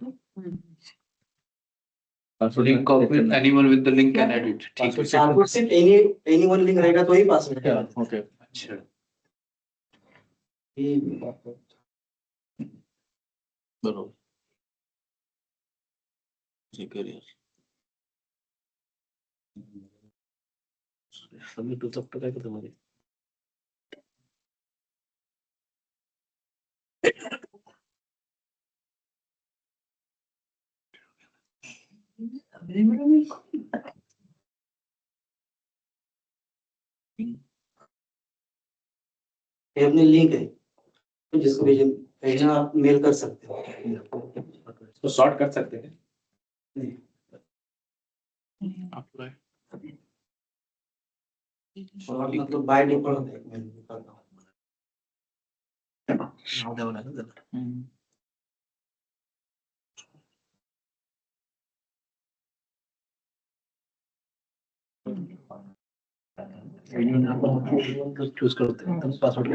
password link copy anyone with the link can edit ठीक है पासवर्ड सिर्फ एनीवन लिंक रहेगा तो ही पासवर्ड है। ओके अच्छा बरोबर सिक्योर सबमिट होतं फक्त काय करतो मध्ये ये अपनी लिंक है जिसको भेजना आप मेल कर सकते हो, तो सॉर्ट कर सकते हैं अप्लाई और मतलब बाय डिफॉल्ट नाव द्यावं लागेल त्याला चूज करते हैं पासवर्ड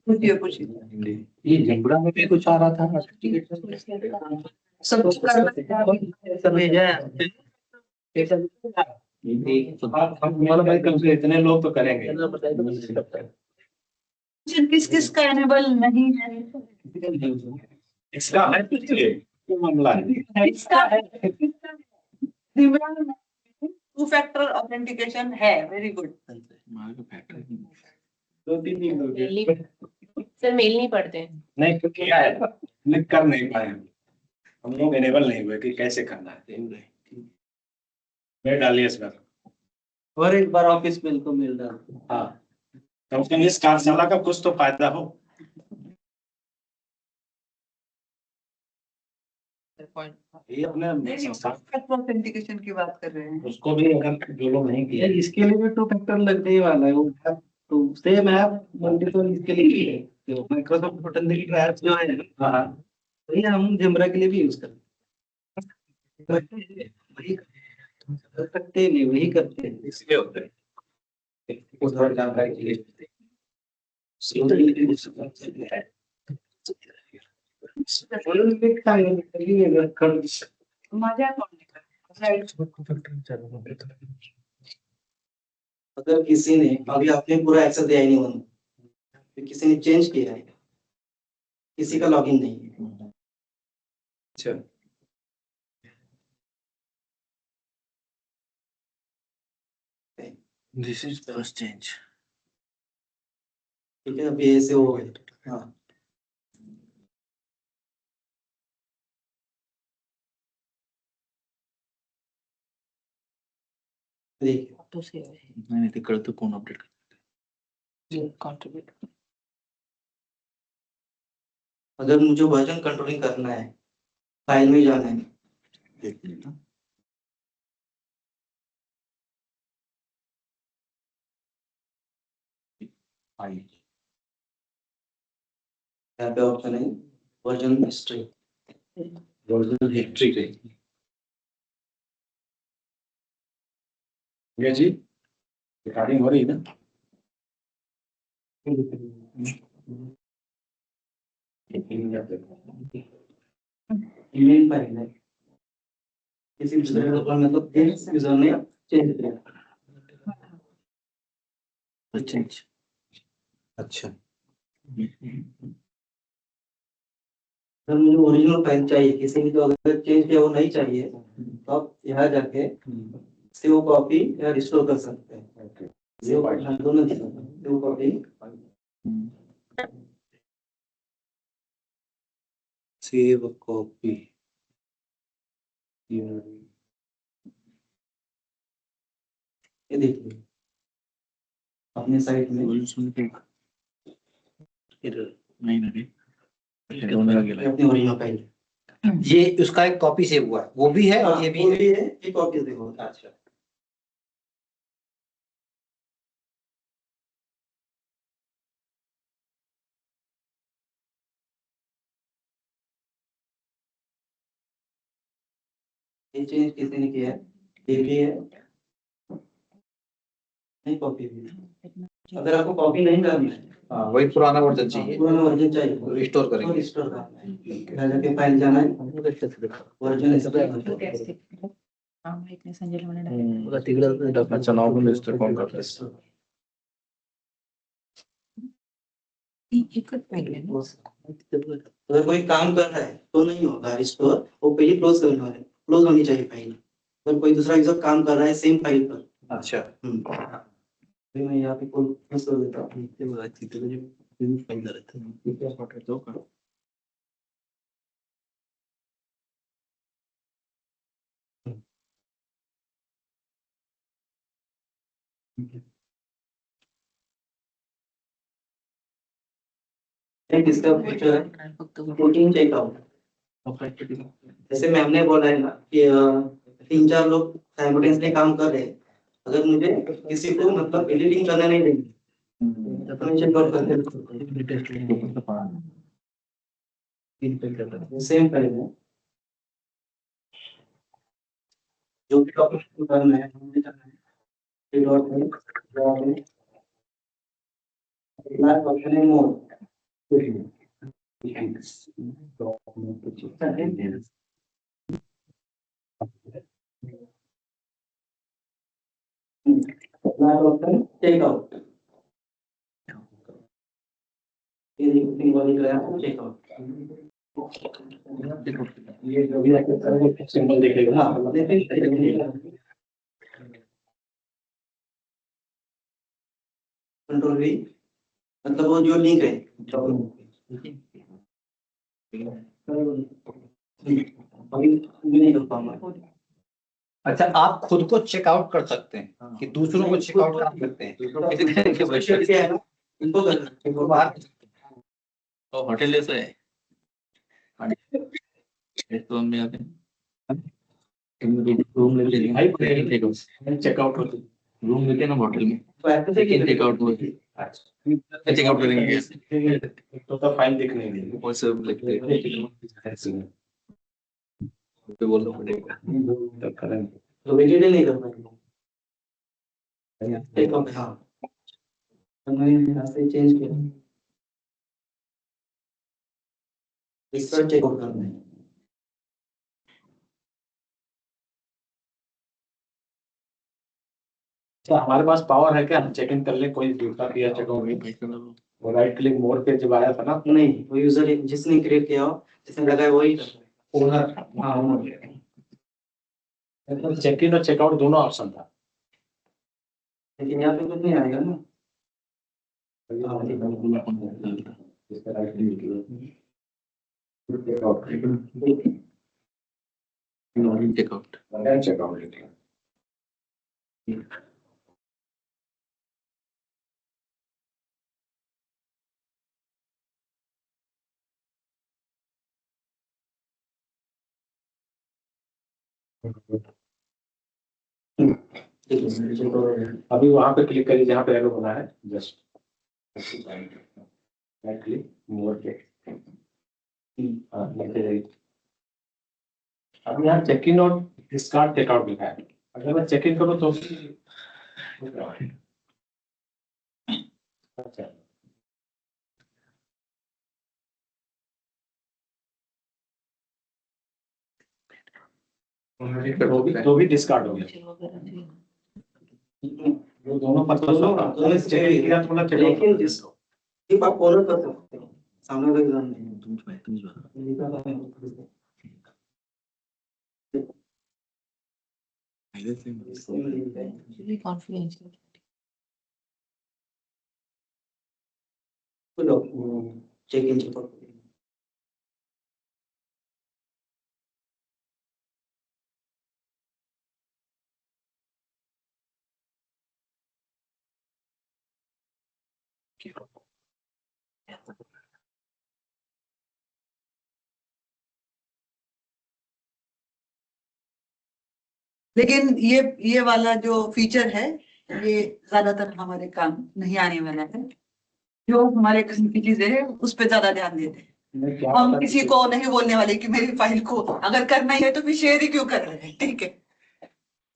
पूछिए पूछिए। ये जबड़ा में भी कुछ आ रहा था सब कुछ करना भेजा हमारा भाई कम से इतने लोग तो करेंगे। किस किस का एनेबल नहीं है। इसका है कुछ क्या मामला है? इसका है टू फैक्टर ऑथेंटिकेशन है। Very good. दो तीन दिन हो गए। सर मेल नहीं पढ़ते हैं। नहीं तो किया है लेकिन कर नहीं पाए हम लोग एनेबल नहीं हुए कि कैसे करना है। मैं डालिए इस बार। और एक बार ऑफिस मेल को मेल डाल। हाँ कम से कम इस कार्यशाला का कुछ तो फायदा हो। ये अपने फैक्टर ऑथेंटिकेशन की बात कर रहे हैं। उसको भी अगर जो लोग नहीं किए इसके लिए भी 2 फैक्टर लगने ही वाला है वो तो सेम ऐप मल्टीपल इसके लिए भी है जो माइक्रोसॉफ्ट ऑथेंटिकेटर ऐप जो है हाँ वही हम जेमरा के लिए भी यूज करते हैं वही कर सकते नहीं वही करते हैं इसलिए होते हैं उधर जानकारी के लिए। मजा कौन अगर किसी ने अभी आपने पूरा एक्सेस दिया ही नहीं होना तो किसी ने चेंज किया है किसी का लॉगिन नहीं है। अच्छा दिस इज फर्स्ट चेंज ठीक है अभी ऐसे हो गए। हाँ देखिए नहीं तिकडे तो कोण अपडेट कंट्रीब्यूट अगर मुझे वर्जन कंट्रोलिंग करना है फाइल में जाना है एक मिनट ना फाइल यहाँ पे ऑप्शन है वर्जन हिस्ट्री। वर्जन हिस्ट्री के ये जी रिकॉर्डिंग हो रही है ना। ईमेल फाइल है किसी दूसरे लोकल में तो इस यूजर ने चेंज किया। चेंज अच्छा अगर मुझे ओरिजिनल फाइल चाहिए किसी ने जो अगर चेंज किया वो नहीं चाहिए तो आप यहाँ जाके सेव कॉपी या रिस्टोर कर सकते हैं। सेव दोनों सेव कॉपी सेव कॉपी ये देखिए अपने साइट में नहीं नहीं अपनी ओरिजिनल फाइल ये उसका एक कॉपी सेव हुआ है वो भी है और ये भी है ये कॉपी देखो। अच्छा ये चेंज किसी ने किया है ये भी है नहीं कॉपी भी है। अगर आपको कॉपी नहीं करनी है हाँ वही पुराना वर्जन चाहिए पुराना वर्जन चाहिए रिस्टोर करेंगे रिस्टोर करना है यहाँ जाके फाइल जाना है वर्जन अच्छा नाउ को लिस्ट कौन करता है अगर कोई काम कर रहा है तो नहीं होगा रिस्टोर वो पहले क्लोज करना है क्लोज होनी चाहिए फाइल। अगर कोई दूसरा यूजर काम कर रहा है सेम फाइल पर अच्छा तो मैं यहाँ पे क्लोज कर देता हूँ। एक इसका फीचर है रूटीन चेकआउट। जैसे मैम ने बोला है ना कि 3-4 लोग साइमल्टेनियसली काम कर रहे हैं अगर मुझे किसी को मतलब एडिटिंग करना नहीं देंगे चेकआउट करके सेम करेंगे जो भी डॉक्यूमेंट करना है हमने करना है ये डॉक्यूमेंट लास्ट ऑप्शन है मोर लास्ट ऑप्शन चेकआउट ये रिपोर्टिंग वाली गया चेकआउट ये जो भी आपके सिंबल दिखेगा हाँ कंट्रोल भी मतलब वो जो लिंक है नहीं कर पाऊंगा अच्छा, आप खुद को चेकआउट कर सकते हैं कि दूसरों को चेकआउट कर सकते हैं। क्या है ना इनको इनको बाहर तो होटल जैसा है रेस्टोरेंट में आते रूम लेते चेकआउट होती रूम लेते हैं ना होटल में तो चेकआउट चेकआउट करेंगे तो फाइल दिखने देंगे वो सब लिखते हैं तो बोलना पड़ेगा तो करेंगे तो वेजिटेबल नहीं कर पाएंगे चेकआउट हाँ हमने यहाँ से चेंज किया इस पर चेकआउट करना है तो हमारे पास पावर है क्या हम चेक इन कर ले कोई दूसरा किया चेकआउट वो राइट क्लिक मोड पे जब आया था ना नहीं वो यूजर जिसने क्रिएट किया हो जिसने लगाया वही कर रहा है ओनर हाँ वो चेक इन और चेकआउट दोनों ऑप्शन था लेकिन यहाँ पे कुछ नहीं आएगा ना इसका राइट क्लिक चेकआउट चेकआउट लेके अभी वहां पे क्लिक करिए जहाँ पे एरो बना है जस्ट राइट क्लिक मोर पे नीचे जाइए अब यहाँ चेक इन और डिस्कार्ड चेकआउट लिखा है अगर मैं चेक इन करूँ तो अच्छा तो भी डिस्कार्ड हो गया वो दोनों पर चेक इन किया तो मतलब लेकिन जिस आप फॉलो कर सकते हो सामने वाला एग्जाम नहीं कॉन्फिडेंशियल चेक इन चेकआउट लेकिन ये वाला जो फीचर है ये ज्यादातर हमारे काम नहीं आने वाला है जो हमारे किस्म की चीजें हैं उस पर ज्यादा ध्यान देते हैं हम किसी को नहीं बोलने वाले कि मेरी फाइल को अगर करना ही है तो फिर शेयर ही क्यों कर रहे हैं ठीक है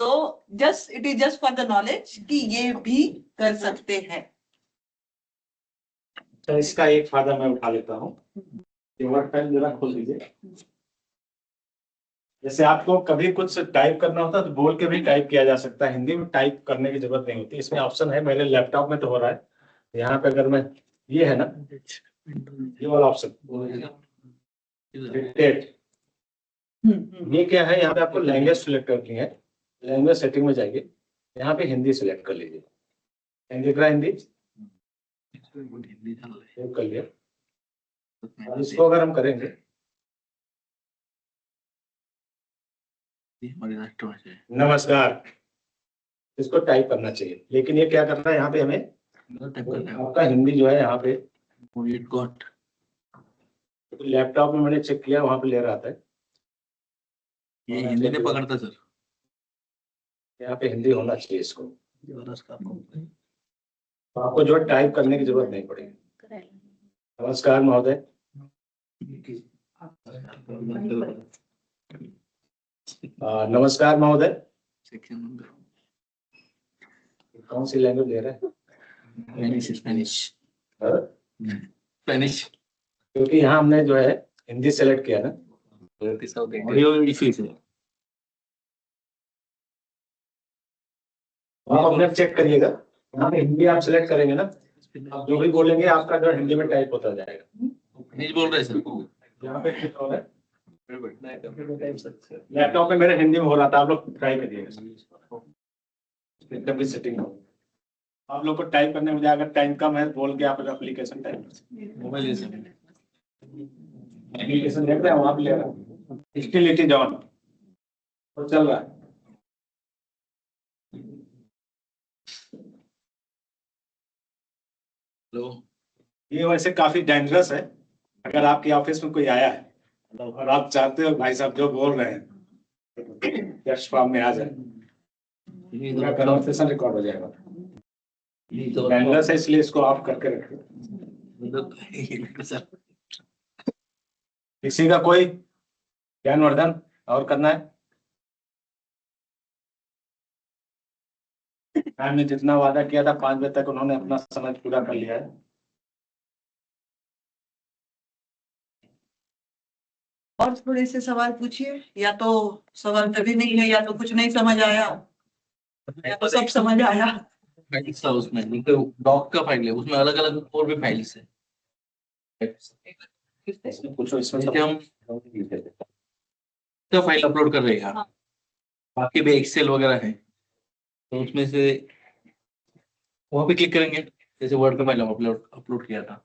तो just it is just for the knowledge कि ये भी कर सकते हैं तो इसका एक फायदा मैं उठा लेता हूँ वर्ड फाइल जरा खोल दीजिए जैसे आपको कभी कुछ टाइप करना होता है तो बोल के भी टाइप किया जा सकता है हिंदी में टाइप करने की जरूरत नहीं होती इसमें ऑप्शन है मेरे लैपटॉप में तो हो रहा है यहाँ पे अगर मैं ये है ना ये वाला ऑप्शन डिक्टेट ये क्या है यहाँ पे आपको लैंग्वेज सिलेक्ट करनी है लैंग्वेज सेटिंग में जाइए यहाँ पे हिंदी सिलेक्ट कर लीजिए हिंदी सेव कर लिया और इसको अगर हम करेंगे नमस्कार इसको टाइप करना चाहिए लेकिन ये क्या करना है यहाँ पे हमें आपका हिंदी जो है यहाँ पे लैपटॉप में मैंने चेक किया वहां पे ले रहा था ये हिंदी नहीं पकड़ता सर यहाँ पे हिंदी होना चाहिए इसको तो आपको जो टाइप करने की जरूरत नहीं पड़ेगी। नमस्कार महोदय। नमस्कार महोदय। कौन सी लैंग्वेज दे रहे हैं? स्पेनिश। हाँ? स्पेनिश। क्योंकि यहाँ हमने जो है हिंदी सेलेक्ट किया ना। ऑडियो इश्यूज है। आप अपने चेक करिएगा, यहाँ पे हिंदी आप सेलेक्ट करेंगे ना, आप जो भी बोलेंगे आपका जो हिंदी में टाइप होता जाएगा। नहीं बोल रहे सर। यहाँ पे क्लिक हो रहा है, लैपटॉप में मेरे हिंदी में हो रहा था, आप लोग ट्राई करिएगा। एकदम भी सेटिंग हो, आप लोग को टाइप करने में अगर टाइम कम है बोल के आप एप्लीकेशन टाइप मोबाइल एप्लीकेशन देख रहे हैं वहां पे ले रहा है, स्टिल इट इज ऑन तो चल रहा है। हेलो। ये वैसे काफी डेंजरस है, अगर आपके ऑफिस में कोई आया है और आप चाहते हो भाई साहब जो बोल रहे हैं टेक्स्ट फॉर्म में आ जाए, पूरा कन्वर्सेशन रिकॉर्ड हो जाएगा। डेंजरस है इसलिए इसको ऑफ करके रखिए। किसी का कोई ज्ञानवर्धन और करना है? मैम ने जितना वादा किया था 5 बजे तक उन्होंने अपना समय पूरा कर लिया है। और थोड़े से सवाल पूछिए, या तो सवाल तभी नहीं है, या तो कुछ नहीं समझ आया, या तो सब समझ आया। फाइल्स था उसमें, डॉक का फाइल है, उसमें अलग अलग और भी फाइल्स है। पूछो इसमें जैसे हम का फाइल अपलोड कर रहे हैं, बाकी भी एक्सेल वगैरह है, तो उसमें से वहाँ पे क्लिक करेंगे। जैसे वर्ड का फाइल हम अपलोड किया था,